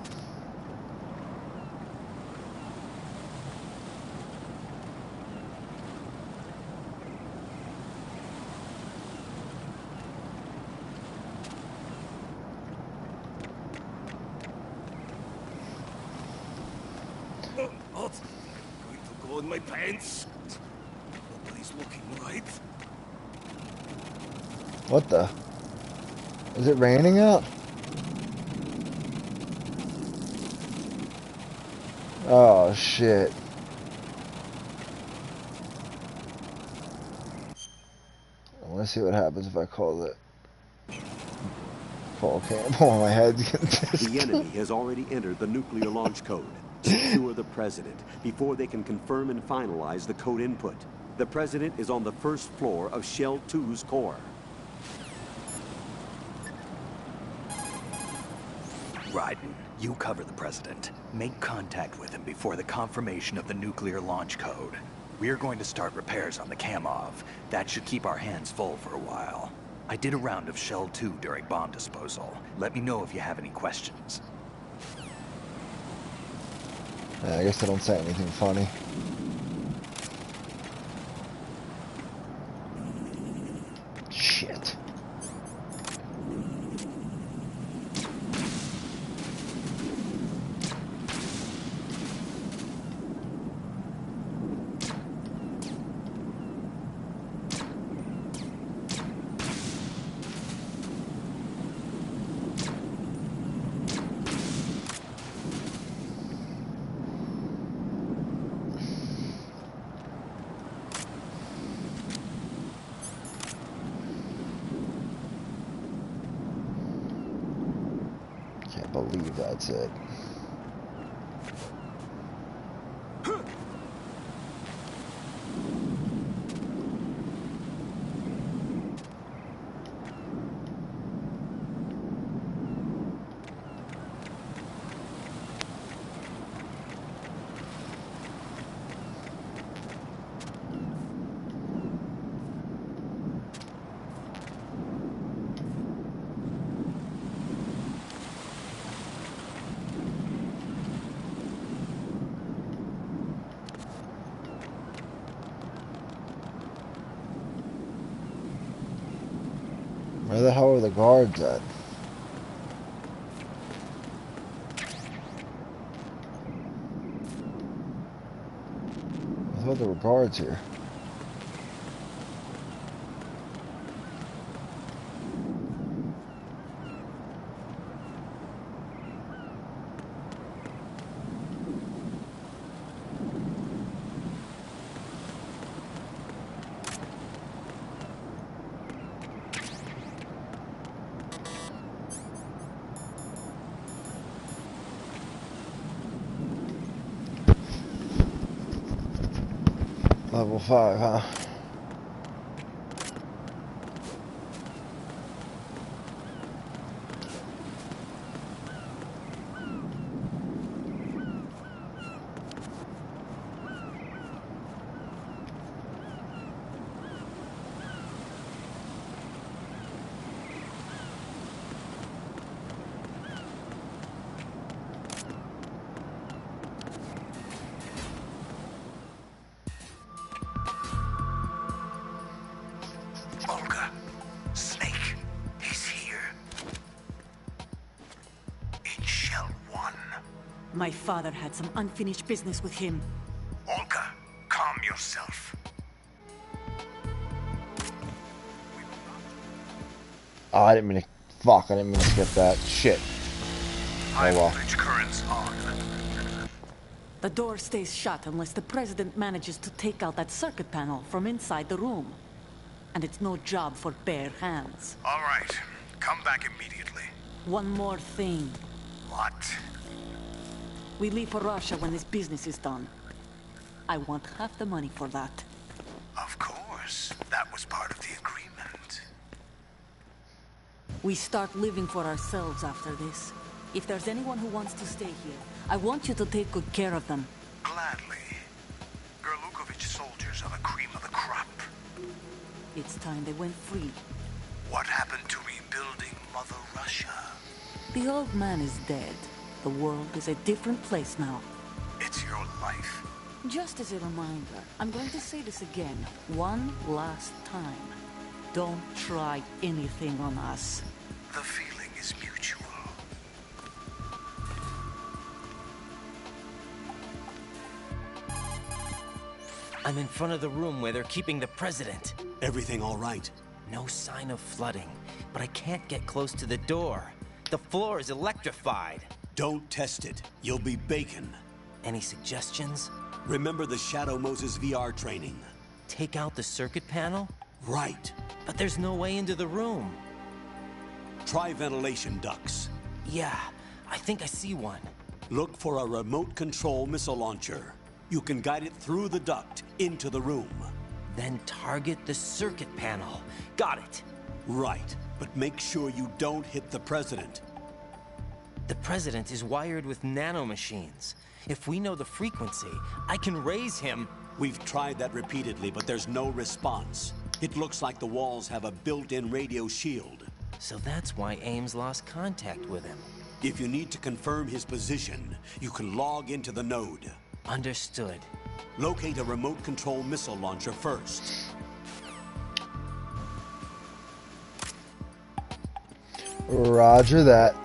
What? Going to go in my pants? Nobody's looking right. What the? Is it raining out? Oh shit. Let's see what happens if I call it. Call Campbell. My head's getting pissed. The enemy has already entered the nuclear launch code. Secure the president before they can confirm and finalize the code input. The president is on the first floor of Shell 2's core. Raiden, you cover the president. Make contact with him before the confirmation of the nuclear launch code. We're going to start repairs on the Kamov. That should keep our hands full for a while. I did a round of Shell 2 during bomb disposal. Let me know if you have any questions. I guess they don't say anything funny. Shit. believe that's it. Where the hell are the guards at? I thought there were guards here. Level 5, huh? Olga, Snake, he's here. In Shell 1. My father had some unfinished business with him. Olga, calm yourself. Oh, I didn't mean to. Fuck, I didn't mean to skip that. Shit. High well. voltage currents on. The door stays shut unless the president manages to take out that circuit panel from inside the room. And it's no job for bare hands. All right, come back immediately. One more thing. What? We leave for Russia when this business is done. I want half the money for that. Of course, that was part of the agreement. We start living for ourselves after this. If there's anyone who wants to stay here, I want you to take good care of them. Gladly. Gerlukovich soldiers are the cream of the crop. It's time they went free. What happened to rebuilding Mother Russia? The old man is dead. The world is a different place now. It's your life. Just as a reminder, I'm going to say this again, one last time. Don't try anything on us. The feeling is mutual. I'm in front of the room where they're keeping the president. Everything all right? No sign of flooding, but I can't get close to the door. The floor is electrified. Don't test it. You'll be bacon. Any suggestions? Remember the Shadow Moses VR training? Take out the circuit panel? Right. But there's no way into the room. Try ventilation ducts. Yeah, I think I see one. Look for a remote control missile launcher. You can guide it through the duct into the room. Then target the circuit panel. Got it. Right, but make sure you don't hit the president. The president is wired with nanomachines. If we know the frequency, I can raise him. We've tried that repeatedly, but there's no response. It looks like the walls have a built-in radio shield. So that's why Ames lost contact with him. If you need to confirm his position, you can log into the node. Understood. Locate a remote control missile launcher first. Roger that.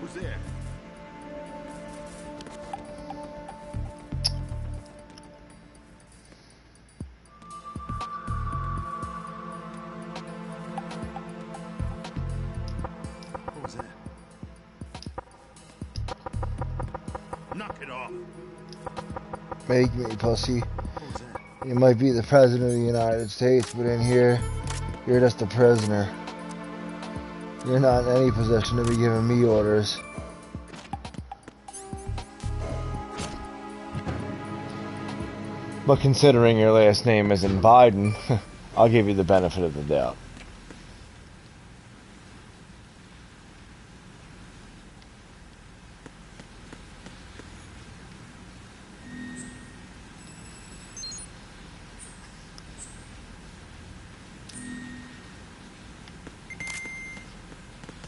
Who's there? What was that? Knock it off. Make me, pussy. What was that? You might be the president of the United States, but in here, you're just a prisoner. You're not in any position to be giving me orders. But considering your last name isn't Biden, I'll give you the benefit of the doubt.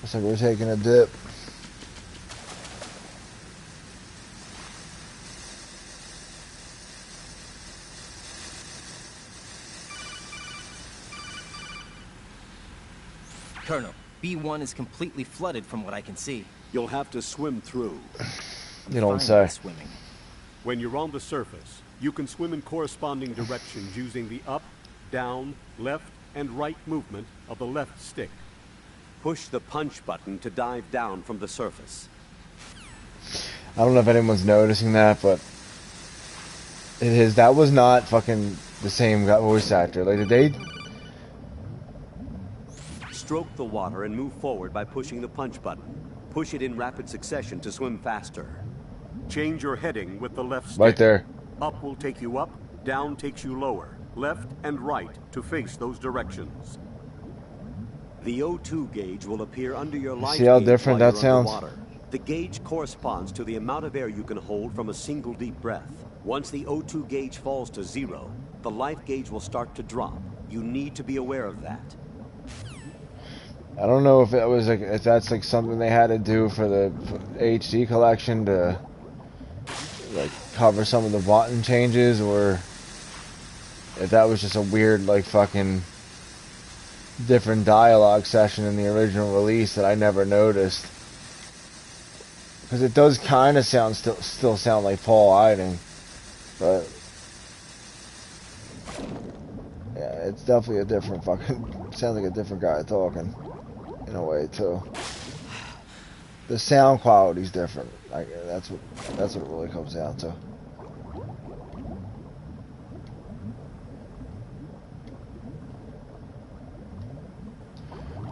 Looks like we're taking a dip. Colonel, B1 is completely flooded from what I can see. You'll have to swim through. You don't Fine say. with swimming. When you're on the surface, you can swim in corresponding directions using the up, down, left, and right movement of the left stick. Push the punch button to dive down from the surface. I don't know if anyone's noticing that, but that was not fucking the same voice actor. Like, did they? Stroke the water and move forward by pushing the punch button. Push it in rapid succession to swim faster. Change your heading with the left stick. Right there. Up will take you up, down takes you lower. Left and right to face those directions. The O2 gauge will appear under your life. See how gauge different while that you're sounds? underwater. The gauge corresponds to the amount of air you can hold from a single deep breath. Once the O2 gauge falls to 0, the life gauge will start to drop. You need to be aware of that. I don't know if it was like if that's like something they had to do for the HD collection to like cover some of the button changes, or if that was just a weird like fucking different dialogue session in the original release that I never noticed. Because it does kind of sound still sound like Paul Eiding, but yeah, it's definitely a different fucking sounds like a different guy talking in a way too. The sound quality's different. Like that's what it really comes down to.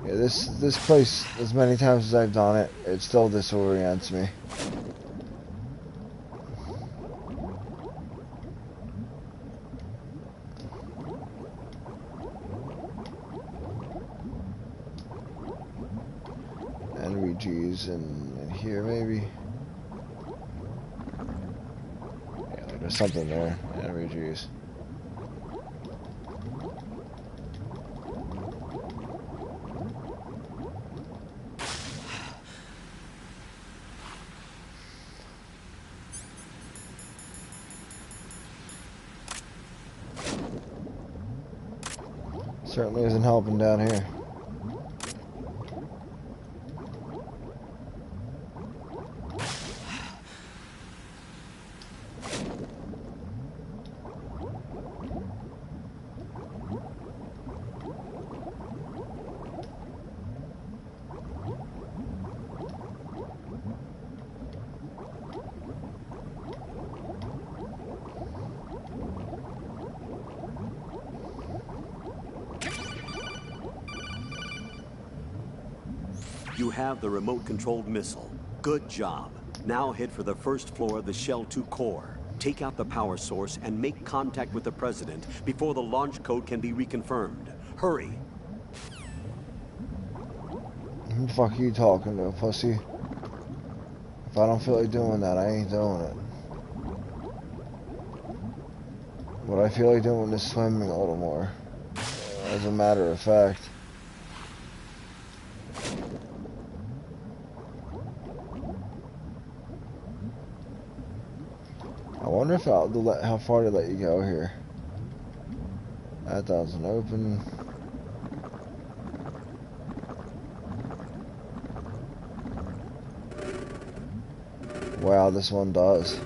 Yeah, this place, as many times as I've done it, it still disorients me. NVGs in here maybe. Yeah, like there's something there. NVGs. Certainly isn't helping down here. You have the remote-controlled missile. Good job. Now head for the first floor of the Shell 2 core. Take out the power source and make contact with the President before the launch code can be reconfirmed. Hurry. Who the fuck are you talking to, pussy? If I don't feel like doing that, I ain't doing it. What I feel like doing is swimming a little more. As a matter of fact. I wonder if how far they let you go here. That doesn't open. Wow, this one does.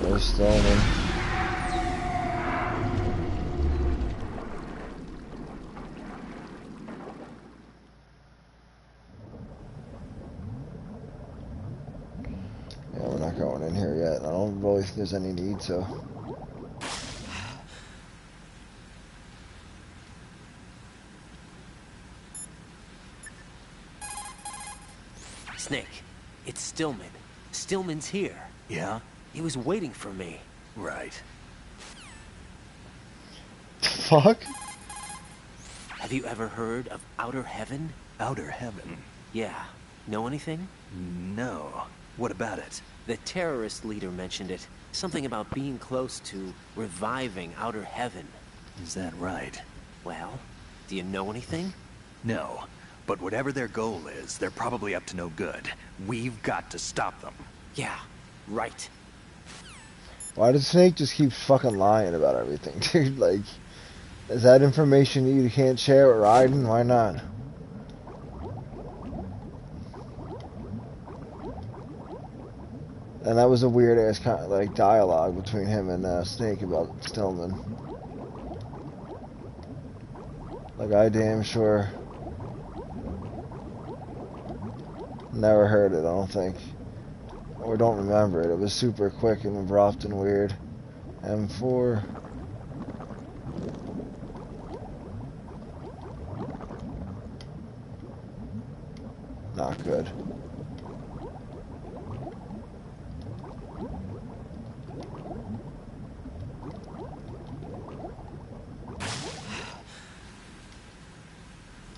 There's Stillman. Yeah, we're not going in here yet. I don't really think there's any need to. Snake, it's Stillman. Stillman's here. Yeah? He was waiting for me. Right. Fuck? Have you ever heard of Outer Heaven? Outer Heaven? Yeah. Know anything? No. What about it? The terrorist leader mentioned it. Something about being close to reviving Outer Heaven. Is that right? Well, do you know anything? No. But whatever their goal is, they're probably up to no good. We've got to stop them. Yeah, right. Why does Snake just keep fucking lying about everything, dude? Like, is that information you can't share with Raiden? Why not? And that was a weird ass kind of like dialogue between him and Snake about Stillman. Like, I damn sure never heard it, I don't think. Or don't remember it. It was super quick and abrupt and weird. M4. Not good.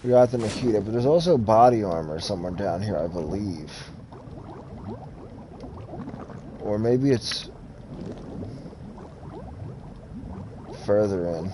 We got the Nikita, but there's also body armor somewhere down here, I believe. Or maybe it's further in.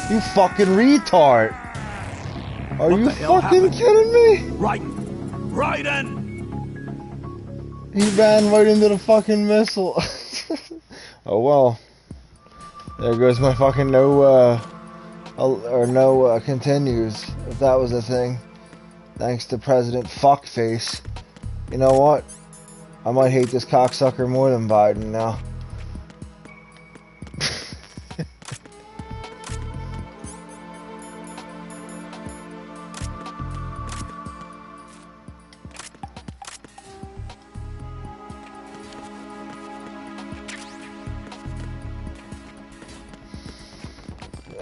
You fucking retard! Are you fucking kidding me? Raiden! He ran right into the fucking missile. Oh well. There goes my fucking no continues, if that was a thing. Thanks to President Fuckface. You know what? I might hate this cocksucker more than Biden now.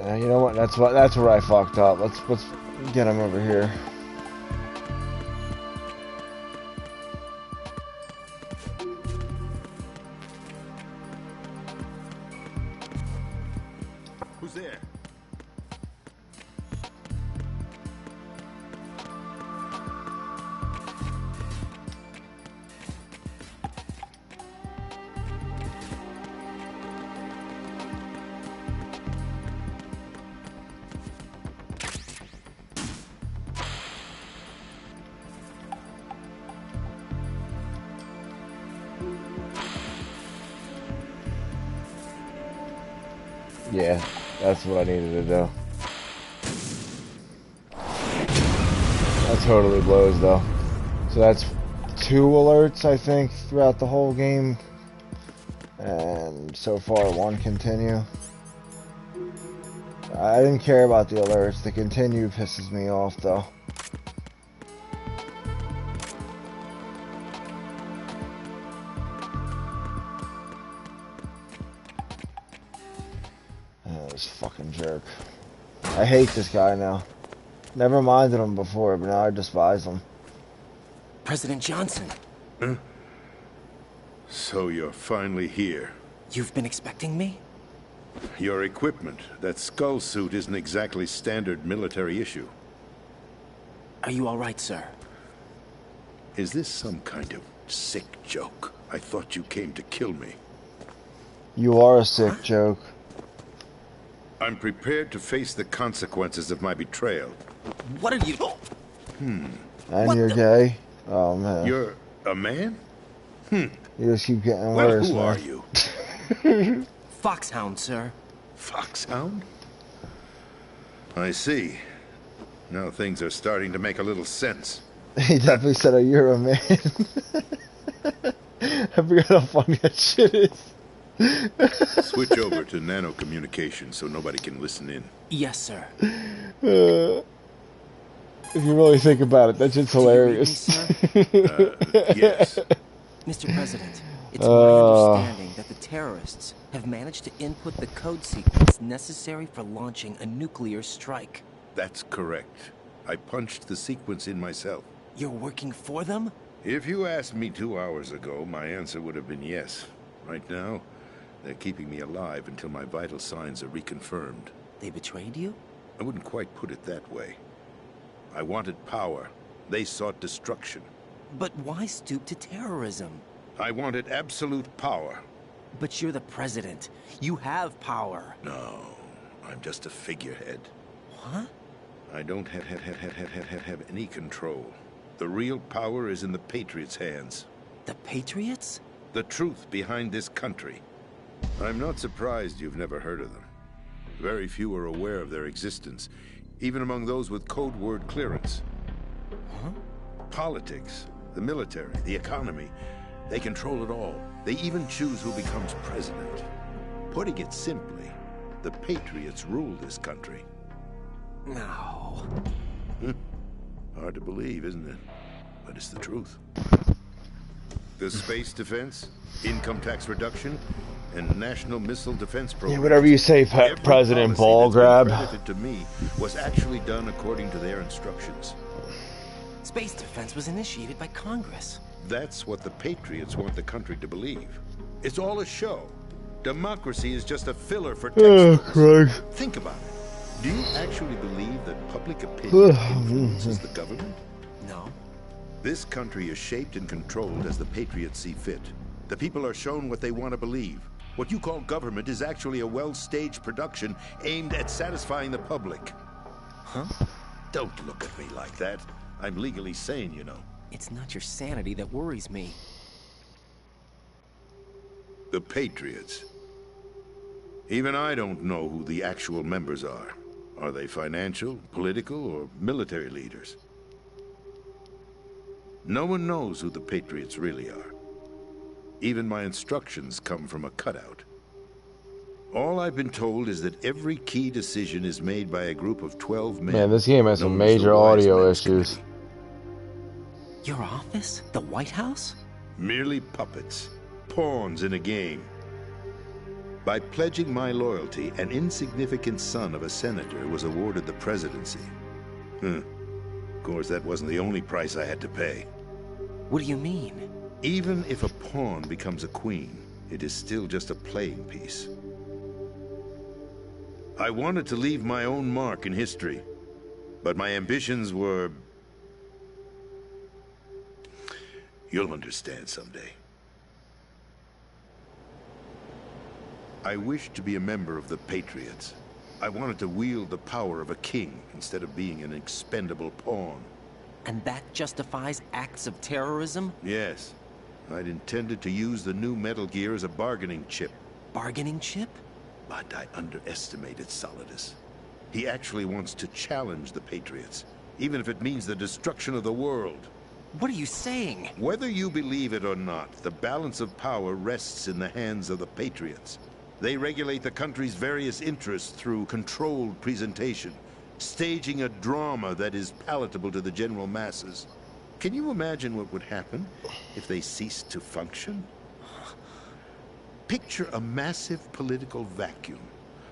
You know what? That's where I fucked up. Let's get him over here. there. Yeah, that's what I needed to do. That totally blows though. So that's 2 alerts, I think, throughout the whole game. And so far 1 continue. I didn't care about the alerts. The continue pisses me off though. This fucking jerk. I hate this guy now. Never minded him before, but now I despise him. President Johnson. Huh? So you're finally here. You've been expecting me? Your equipment, that skull suit, isn't exactly standard military issue. Are you all right, sir? Is this some kind of sick joke? I thought you came to kill me. You are a sick joke. I'm prepared to face the consequences of my betrayal. What are you... And you're gay? Oh, man. You're a man? You just keep getting Well, worse, who man. are you? Foxhound, sir. Foxhound? I see. Now things are starting to make a little sense. He definitely said, oh, you're a man. I forgot how funny that shit is. Switch over to nano communication so nobody can listen in. Yes, sir. If you really think about it, that shit's hilarious. Yes. Mr. President, it's my understanding that the terrorists have managed to input the code sequence necessary for launching a nuclear strike. That's correct. I punched the sequence in myself. You're working for them? If you asked me 2 hours ago, my answer would have been yes. Right now, they're keeping me alive until my vital signs are reconfirmed. They betrayed you? I wouldn't quite put it that way. I wanted power. They sought destruction. But why stoop to terrorism? I wanted absolute power. But you're the president. You have power. No, I'm just a figurehead. What? I don't have any control. The real power is in the Patriots' hands. The Patriots? The truth behind this country. I'm not surprised you've never heard of them. Very few are aware of their existence, even among those with code word clearance. Huh? Politics, the military, the economy, they control it all. They even choose who becomes president. Putting it simply, the Patriots rule this country. No. Hard to believe, isn't it? But it's the truth. The space defense, income tax reduction, and national missile defense program. Yeah, whatever you say, President Ball Grab. Credited to me was actually done according to their instructions. Space defense was initiated by Congress. That's what the Patriots want the country to believe. It's all a show. Democracy is just a filler for textbooks. Christ. Think about it. Do you actually believe that public opinion influences the government? No. This country is shaped and controlled as the Patriots see fit. The people are shown what they want to believe. What you call government is actually a well-staged production aimed at satisfying the public. Huh? Don't look at me like that. I'm legally sane, you know. It's not your sanity that worries me. The Patriots. Even I don't know who the actual members are. Are they financial, political, or military leaders? No one knows who the Patriots really are. Even my instructions come from a cutout. All I've been told is that every key decision is made by a group of 12 men. Man, this game has some known as the major Wise audio Men's issues. Committee. Your office? The White House? Merely puppets, pawns in a game. By pledging my loyalty, an insignificant son of a senator was awarded the presidency. Of course, that wasn't the only price I had to pay. What do you mean? Even if a pawn becomes a queen, it is still just a playing piece. I wanted to leave my own mark in history, but my ambitions were... You'll understand someday. I wished to be a member of the Patriots. I wanted to wield the power of a king instead of being an expendable pawn. And that justifies acts of terrorism? Yes. I'd intended to use the new Metal Gear as a bargaining chip. Bargaining chip? But I underestimated Solidus. He actually wants to challenge the Patriots, even if it means the destruction of the world. What are you saying? Whether you believe it or not, the balance of power rests in the hands of the Patriots. They regulate the country's various interests through controlled presentation, staging a drama that is palatable to the general masses. Can you imagine what would happen if they ceased to function? Picture a massive political vacuum,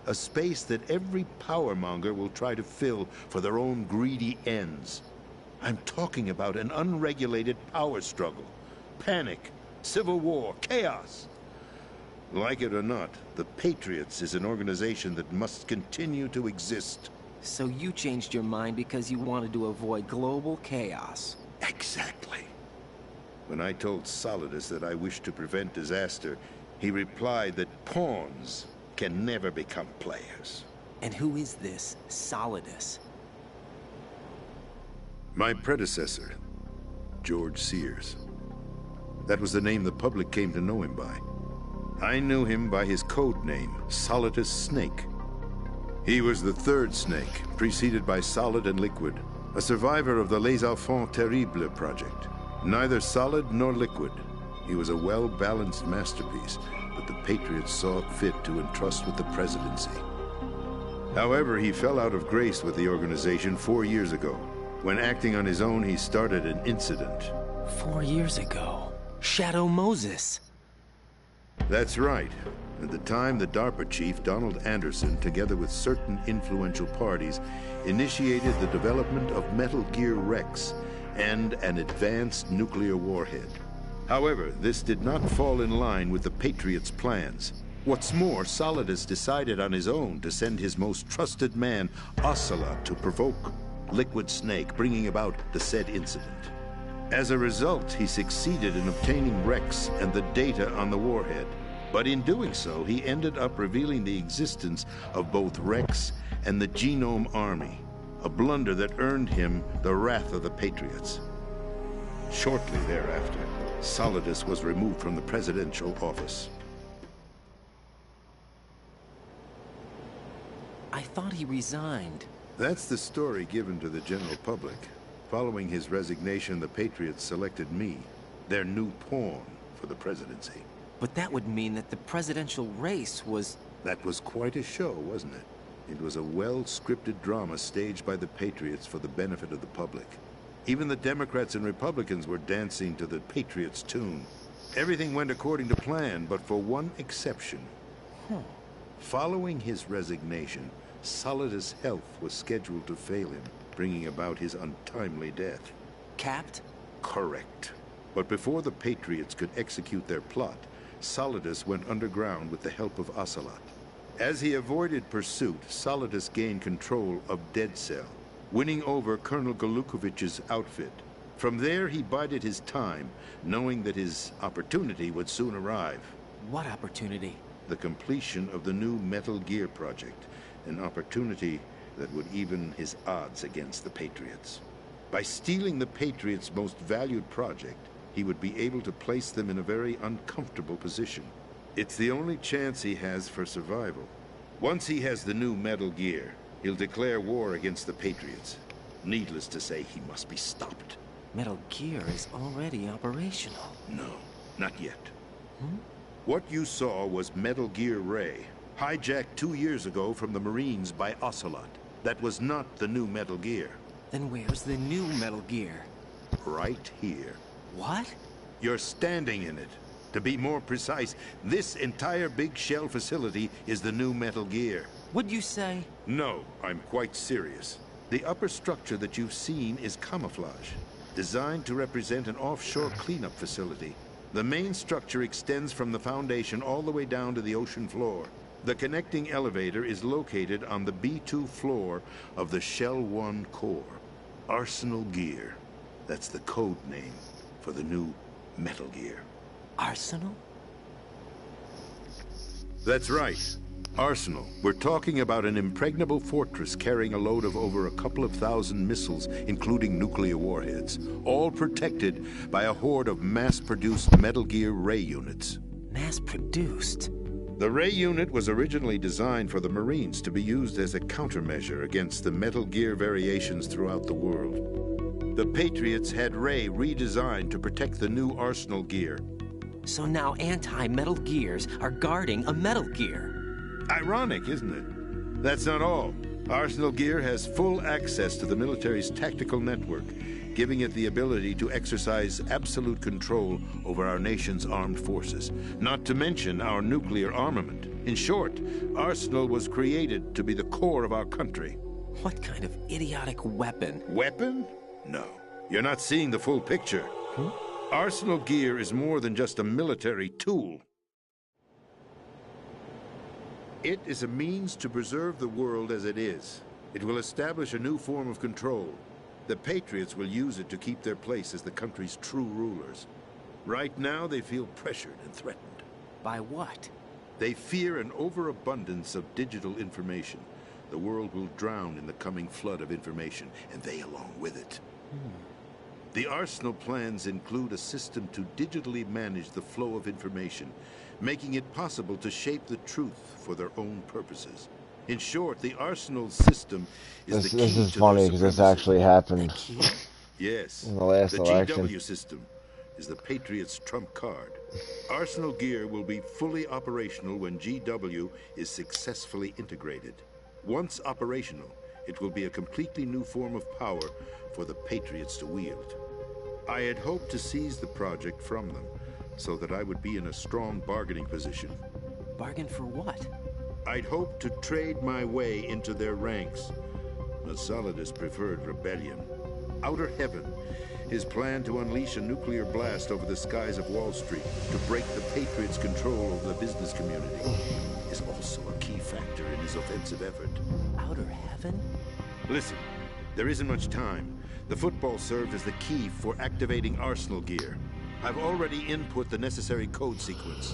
a space that every powermonger will try to fill for their own greedy ends. I'm talking about an unregulated power struggle, panic, civil war, chaos. Like it or not, the Patriots is an organization that must continue to exist. So you changed your mind because you wanted to avoid global chaos. Exactly. When I told Solidus that I wished to prevent disaster, he replied that pawns can never become players. And who is this Solidus? My predecessor, George Sears. That was the name the public came to know him by. I knew him by his code name, Solidus Snake. He was the third Snake, preceded by Solid and Liquid, a survivor of the Les Enfants Terribles project. Neither solid nor liquid, he was a well-balanced masterpiece that the Patriots saw fit to entrust with the presidency. However, he fell out of grace with the organization 4 years ago. When acting on his own, he started an incident. 4 years ago? Shadow Moses! That's right. At the time, the DARPA chief, Donald Anderson, together with certain influential parties, initiated the development of Metal Gear Rex and an advanced nuclear warhead. However, this did not fall in line with the Patriots' plans. What's more, Solidus decided on his own to send his most trusted man, Ocelot, to provoke Liquid Snake, bringing about the said incident. As a result, he succeeded in obtaining Rex and the data on the warhead. But in doing so, he ended up revealing the existence of both Rex and the Genome Army, a blunder that earned him the wrath of the Patriots. Shortly thereafter, Solidus was removed from the presidential office. I thought he resigned. That's the story given to the general public. Following his resignation, the Patriots selected me, their new pawn, for the presidency. But that would mean that the presidential race was... That was quite a show, wasn't it? It was a well-scripted drama staged by the Patriots for the benefit of the public. Even the Democrats and Republicans were dancing to the Patriots' tune. Everything went according to plan, but for one exception. Following his resignation, Solidus' health was scheduled to fail him, bringing about his untimely death. Capped? Correct. But before the Patriots could execute their plot, Solidus went underground with the help of Ocelot. As he avoided pursuit, Solidus gained control of Dead Cell, winning over Colonel Golukovich's outfit. From there, he bided his time, knowing that his opportunity would soon arrive. What opportunity? The completion of the new Metal Gear project, an opportunity that would even his odds against the Patriots. By stealing the Patriots' most valued project, he would be able to place them in a very uncomfortable position. It's the only chance he has for survival. Once he has the new Metal Gear, he'll declare war against the Patriots. Needless to say, he must be stopped. Metal Gear is already operational. No, not yet. What you saw was Metal Gear Ray, hijacked 2 years ago from the Marines by Ocelot. That was not the new Metal Gear. Then where's the new Metal Gear? Right here. What? You're standing in it. To be more precise, this entire big shell facility is the new Metal Gear. What'd you say? No, I'm quite serious. The upper structure that you've seen is camouflage, designed to represent an offshore cleanup facility. The main structure extends from the foundation all the way down to the ocean floor. The connecting elevator is located on the B2 floor of the Shell 1 core. Arsenal Gear. That's the code name for the new Metal Gear. Arsenal? That's right. Arsenal. We're talking about an impregnable fortress carrying a load of over a couple of thousand missiles, including nuclear warheads, all protected by a horde of mass-produced Metal Gear Ray units. Mass-produced? The Ray unit was originally designed for the Marines to be used as a countermeasure against the Metal Gear variations throughout the world. The Patriots had Ray redesigned to protect the new Arsenal Gear. So now anti-Metal Gears are guarding a Metal Gear. Ironic, isn't it? That's not all. Arsenal Gear has full access to the military's tactical network, giving it the ability to exercise absolute control over our nation's armed forces, not to mention our nuclear armament. In short, Arsenal was created to be the core of our country. What kind of idiotic weapon? Weapon? No. You're not seeing the full picture. Arsenal Gear is more than just a military tool. It is a means to preserve the world as it is. It will establish a new form of control. The Patriots will use it to keep their place as the country's true rulers. Right now, they feel pressured and threatened. By what? They fear an overabundance of digital information. The world will drown in the coming flood of information, and they along with it. The Arsenal plans include a system to digitally manage the flow of information, making it possible to shape the truth for their own purposes. In short, the Arsenal system is the key to their This is funny because this actually happened. Yes, in the last election. GW system is the Patriots' trump card. Arsenal Gear will be fully operational when GW is successfully integrated. Once operational, it will be a completely new form of power for the Patriots to wield. I had hoped to seize the project from them, so that I would be in a strong bargaining position. Bargain for what? I'd hoped to trade my way into their ranks. But Solidus preferred rebellion. Outer Heaven, his plan to unleash a nuclear blast over the skies of Wall Street to break the Patriots' control over the business community, is also a key factor in his offensive effort. Outer Heaven? Listen, there isn't much time. The football served as the key for activating Arsenal Gear. I've already input the necessary code sequence.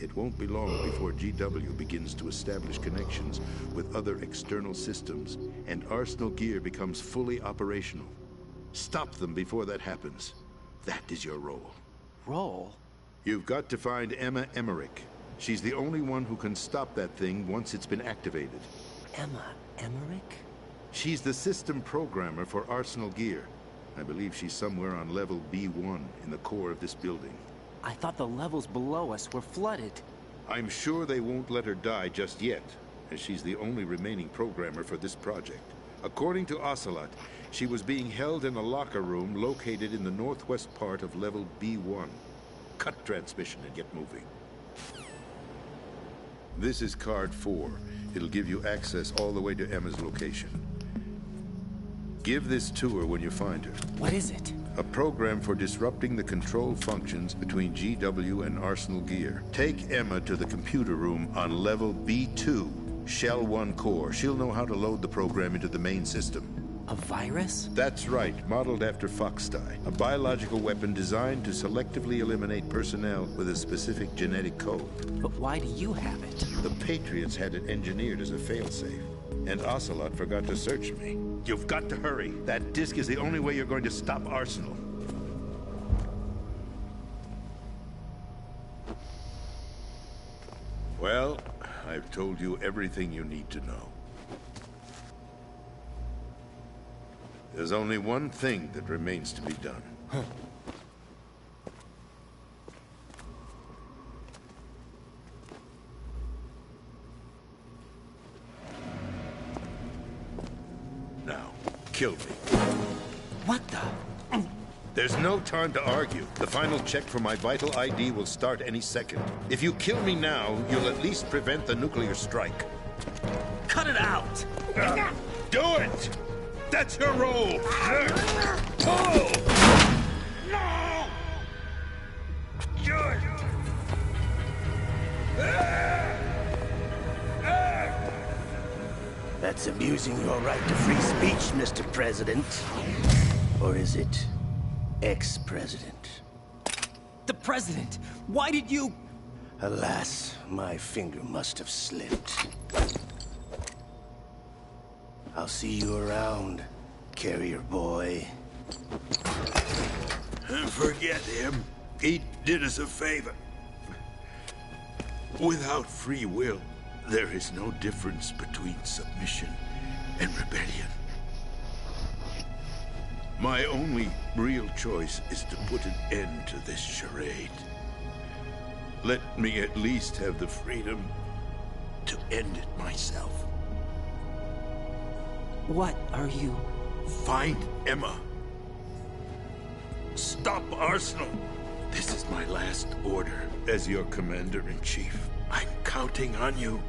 It won't be long before GW begins to establish connections with other external systems, and Arsenal Gear becomes fully operational. Stop them before that happens. That is your role. Role? You've got to find Emma Emmerich. She's the only one who can stop that thing once it's been activated. Emma Emmerich? She's the system programmer for Arsenal Gear. I believe she's somewhere on level B1 in the core of this building. I thought the levels below us were flooded. I'm sure they won't let her die just yet, as she's the only remaining programmer for this project. According to Ocelot, she was being held in a locker room located in the northwest part of level B1. Cut transmission and get moving. This is card 4. It'll give you access all the way to Emma's location. Give this to her when you find her. What is it? A program for disrupting the control functions between GW and Arsenal Gear. Take Emma to the computer room on level B2, Shell 1 core. She'll know how to load the program into the main system. A virus? That's right, modeled after Foxdie. A biological weapon designed to selectively eliminate personnel with a specific genetic code. But why do you have it? The Patriots had it engineered as a failsafe. And Ocelot forgot to search me. You've got to hurry. That disk is the only way you're going to stop Arsenal. Well, I've told you everything you need to know. There's only one thing that remains to be done. Now, kill me. What the? There's no time to argue. The final check for my vital ID will start any second. If you kill me now, you'll at least prevent the nuclear strike. Cut it out! Do it! That's your role! Pull! No! Good! That's abusing your right to free speech, Mr. President. Or is it ex-president? The president! Why did you... Alas, my finger must have slipped. I'll see you around, carrier boy. Forget him. He did us a favor. Without free will, there is no difference between submission and rebellion. My only real choice is to put an end to this charade. Let me at least have the freedom to end it myself. What are you... Find Emma. Stop Arsenal. This is my last order as your commander-in-chief. I'm counting on you.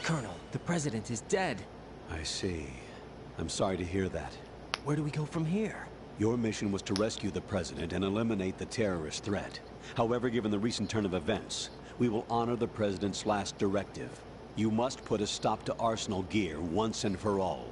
Colonel, the president is dead. I see. I'm sorry to hear that. Where do we go from here? Your mission was to rescue the president and eliminate the terrorist threat. However, given the recent turn of events, we will honor the president's last directive. You must put a stop to Arsenal Gear once and for all.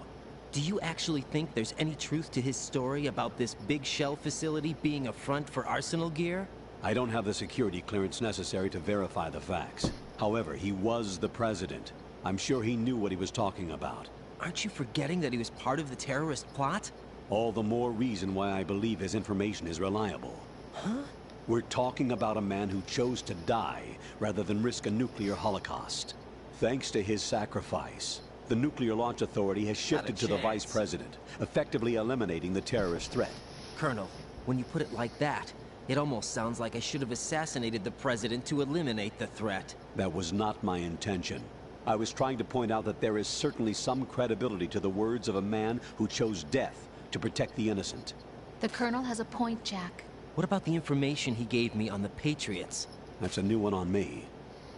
Do you actually think there's any truth to his story about this big shell facility being a front for Arsenal Gear? I don't have the security clearance necessary to verify the facts. However, he was the president. I'm sure he knew what he was talking about. Aren't you forgetting that he was part of the terrorist plot? All the more reason why I believe his information is reliable. Huh? We're talking about a man who chose to die rather than risk a nuclear holocaust. Thanks to his sacrifice, the Nuclear Launch Authority has shifted to the vice president, effectively eliminating the terrorist threat. Colonel, when you put it like that, it almost sounds like I should have assassinated the president to eliminate the threat. That was not my intention. I was trying to point out that there is certainly some credibility to the words of a man who chose death to protect the innocent. The Colonel has a point, Jack. What about the information he gave me on the Patriots? That's a new one on me.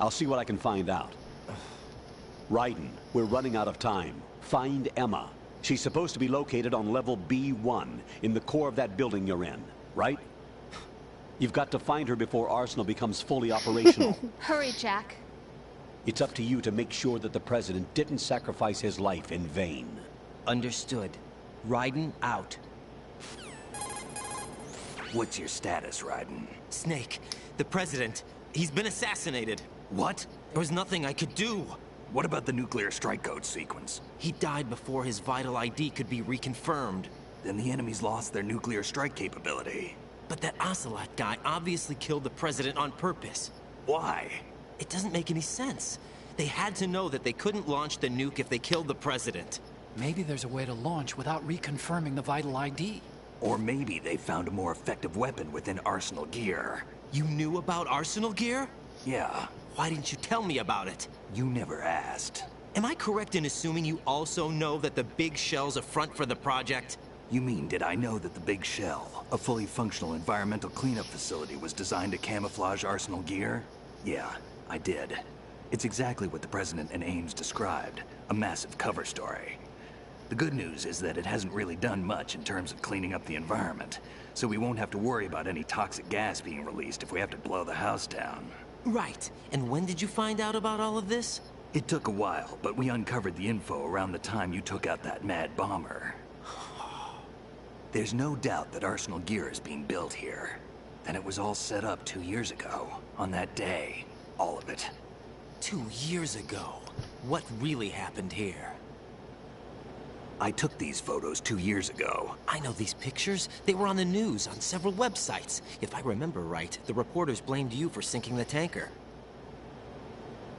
I'll see what I can find out. Raiden, we're running out of time. Find Emma. She's supposed to be located on level B1, in the core of that building you're in, right? You've got to find her before Arsenal becomes fully operational. Hurry, Jack. It's up to you to make sure that the president didn't sacrifice his life in vain. Understood. Raiden out. What's your status, Raiden? Snake, the president, he's been assassinated. What? There was nothing I could do. What about the nuclear strike code sequence? He died before his vital ID could be reconfirmed. Then the enemy's lost their nuclear strike capability. But that Ocelot guy obviously killed the president on purpose. Why? It doesn't make any sense. They had to know that they couldn't launch the nuke if they killed the president. Maybe there's a way to launch without reconfirming the vital ID. Or maybe they found a more effective weapon within Arsenal Gear. You knew about Arsenal Gear? Yeah. Why didn't you tell me about it? You never asked. Am I correct in assuming you also know that the Big Shell's a front for the project? You mean, did I know that the Big Shell, a fully functional environmental cleanup facility, was designed to camouflage Arsenal Gear? Yeah, I did. It's exactly what the President and Ames described, a massive cover story. The good news is that it hasn't really done much in terms of cleaning up the environment, so we won't have to worry about any toxic gas being released if we have to blow the house down. Right. And when did you find out about all of this? It took a while, but we uncovered the info around the time you took out that mad bomber. There's no doubt that Arsenal Gear is being built here. And it was all set up 2 years ago, on that day. All of it. 2 years ago? What really happened here? I took these photos 2 years ago. I know these pictures. They were on the news, on several websites. If I remember right, the reporters blamed you for sinking the tanker.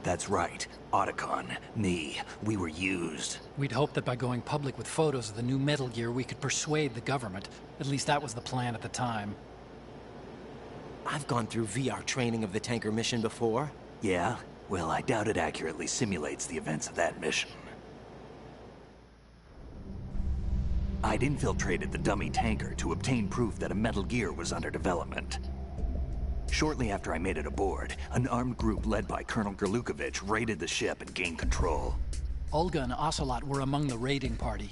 That's right. Otacon, me, we were used. We'd hoped that by going public with photos of the new Metal Gear, we could persuade the government. At least that was the plan at the time. I've gone through VR training of the tanker mission before. Yeah? Well, I doubt it accurately simulates the events of that mission. I'd infiltrated the dummy tanker to obtain proof that a Metal Gear was under development. Shortly after I made it aboard, an armed group led by Colonel Gerlukovich raided the ship and gained control. Olga and Ocelot were among the raiding party.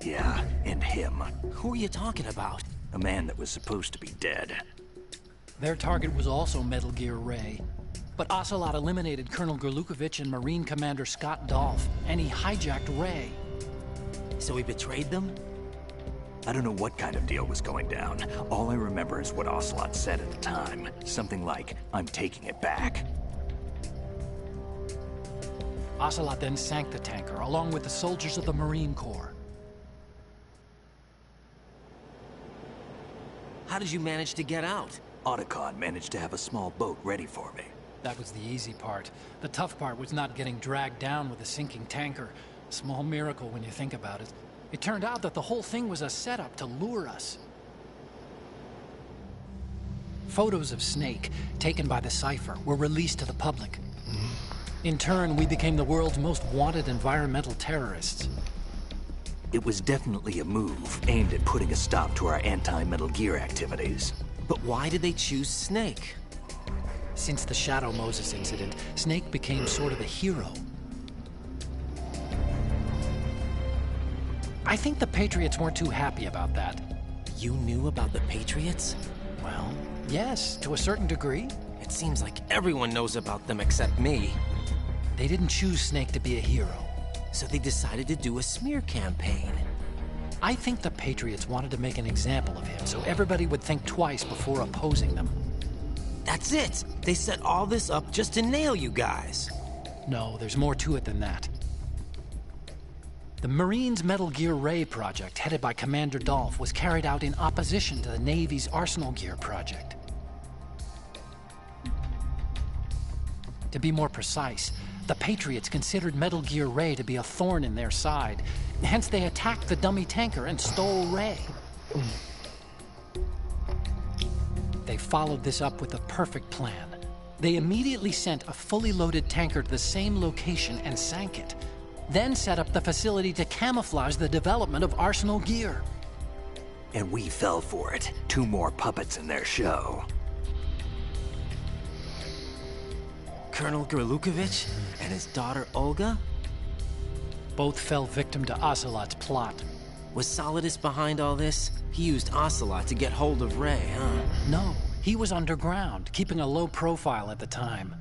Yeah, and him. Who are you talking about? A man that was supposed to be dead. Their target was also Metal Gear Ray. But Ocelot eliminated Colonel Gerlukovich and Marine Commander Scott Dolph, and he hijacked Ray. So he betrayed them? I don't know what kind of deal was going down. All I remember is what Ocelot said at the time. Something like, "I'm taking it back." Ocelot then sank the tanker, along with the soldiers of the Marine Corps. How did you manage to get out? Otacon managed to have a small boat ready for me. That was the easy part. The tough part was not getting dragged down with a sinking tanker. Small miracle when you think about it. It turned out that the whole thing was a setup to lure us. Photos of Snake, taken by the Cypher, were released to the public. In turn, we became the world's most wanted environmental terrorists. It was definitely a move aimed at putting a stop to our anti-Metal Gear activities. But why did they choose Snake? Since the Shadow Moses incident, Snake became sort of a hero. I think the Patriots weren't too happy about that. You knew about the Patriots? Well, yes, to a certain degree. It seems like everyone knows about them except me. They didn't choose Snake to be a hero. So they decided to do a smear campaign. I think the Patriots wanted to make an example of him so everybody would think twice before opposing them. That's it! They set all this up just to nail you guys. No, there's more to it than that. The Marines' Metal Gear Ray project, headed by Commander Dolph, was carried out in opposition to the Navy's Arsenal Gear project. To be more precise, the Patriots considered Metal Gear Ray to be a thorn in their side. Hence, they attacked the dummy tanker and stole Ray. They followed this up with a perfect plan. They immediately sent a fully loaded tanker to the same location and sank it. Then set up the facility to camouflage the development of Arsenal Gear. And we fell for it. 2 more puppets in their show. Colonel Gerlukovich and his daughter Olga? Both fell victim to Ocelot's plot. Was Solidus behind all this? He used Ocelot to get hold of Ray, huh? No, he was underground, keeping a low profile at the time.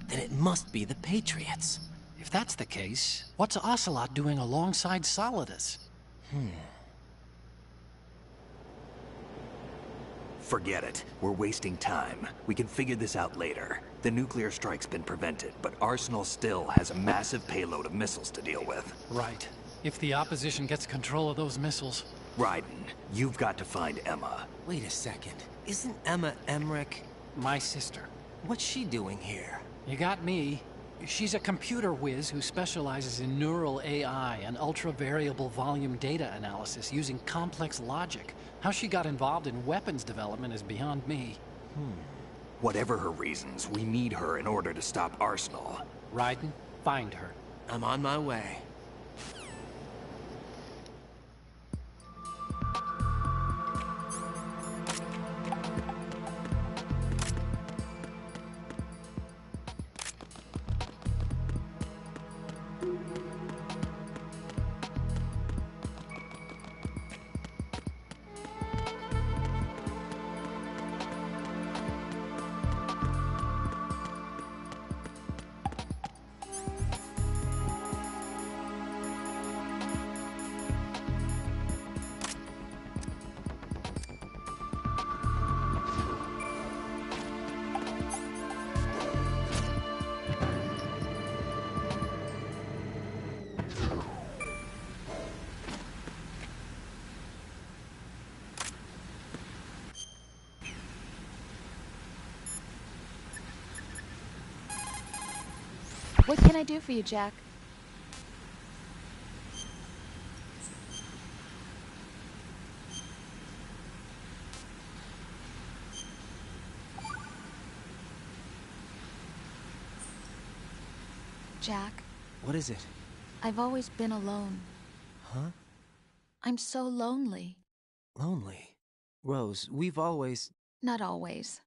Then it must be the Patriots. If that's the case, what's Ocelot doing alongside Solidus? Forget it. We're wasting time. We can figure this out later. The nuclear strike's been prevented, but Arsenal still has a massive payload of missiles to deal with. Right. If the opposition gets control of those missiles... Raiden, you've got to find Emma. Wait a second. Isn't Emma Emmerich... My sister. What's she doing here? You got me. She's a computer whiz who specializes in neural AI and ultra-variable volume data analysis using complex logic. How she got involved in weapons development is beyond me. Whatever her reasons, we need her in order to stop Arsenal. Raiden, find her. I'm on my way. What can I do for you, Jack? Jack, What is it? I've always been alone. Huh? I'm so lonely. Lonely? Rose, we've always... Not always.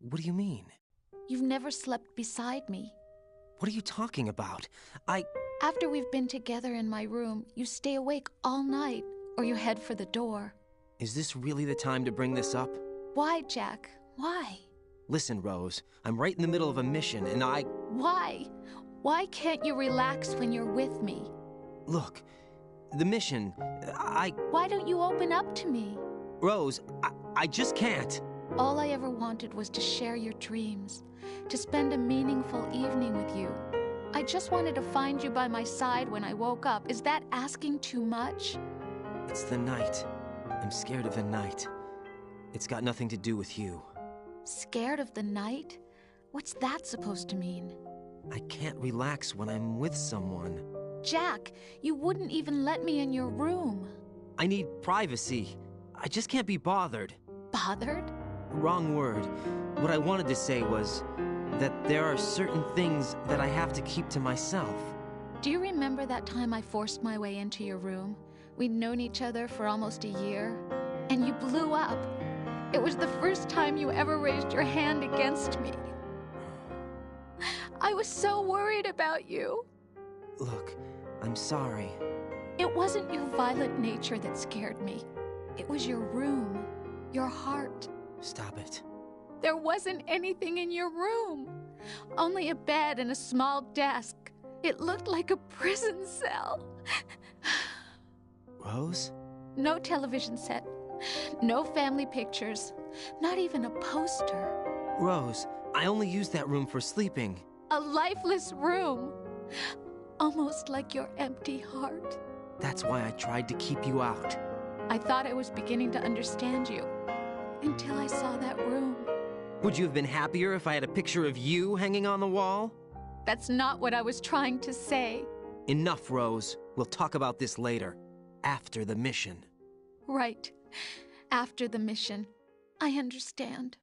What do you mean? You've never slept beside me. What are you talking about? After we've been together in my room, you stay awake all night, or you head for the door. Is this really the time to bring this up? Why, Jack? Why? Listen, Rose, I'm right in the middle of a mission, and Why? Why can't you relax when you're with me? Look, the mission, Why don't you open up to me? Rose, I just can't. All I ever wanted was to share your dreams, to spend a meaningful evening with you. I just wanted to find you by my side when I woke up. Is that asking too much? It's the night. I'm scared of the night. It's got nothing to do with you. Scared of the night? What's that supposed to mean? I can't relax when I'm with someone. Jack, you wouldn't even let me in your room. I need privacy. I just can't be bothered. Bothered? Wrong word. What I wanted to say was that there are certain things that I have to keep to myself. Do you remember that time I forced my way into your room? We'd known each other for almost a year, and you blew up. It was the first time you ever raised your hand against me. I was so worried about you. Look, I'm sorry. It wasn't your violent nature that scared me. It was your room, your heart. Stop it. There wasn't anything in your room. Only a bed and a small desk. It looked like a prison cell. Rose? No television set. No family pictures. Not even a poster. Rose, I only use that room for sleeping. A lifeless room. Almost like your empty heart. That's why I tried to keep you out. I thought I was beginning to understand you. Until I saw that room. Would you have been happier if I had a picture of you hanging on the wall? That's not what I was trying to say. Enough, Rose. We'll talk about this later. After the mission. Right. After the mission. I understand.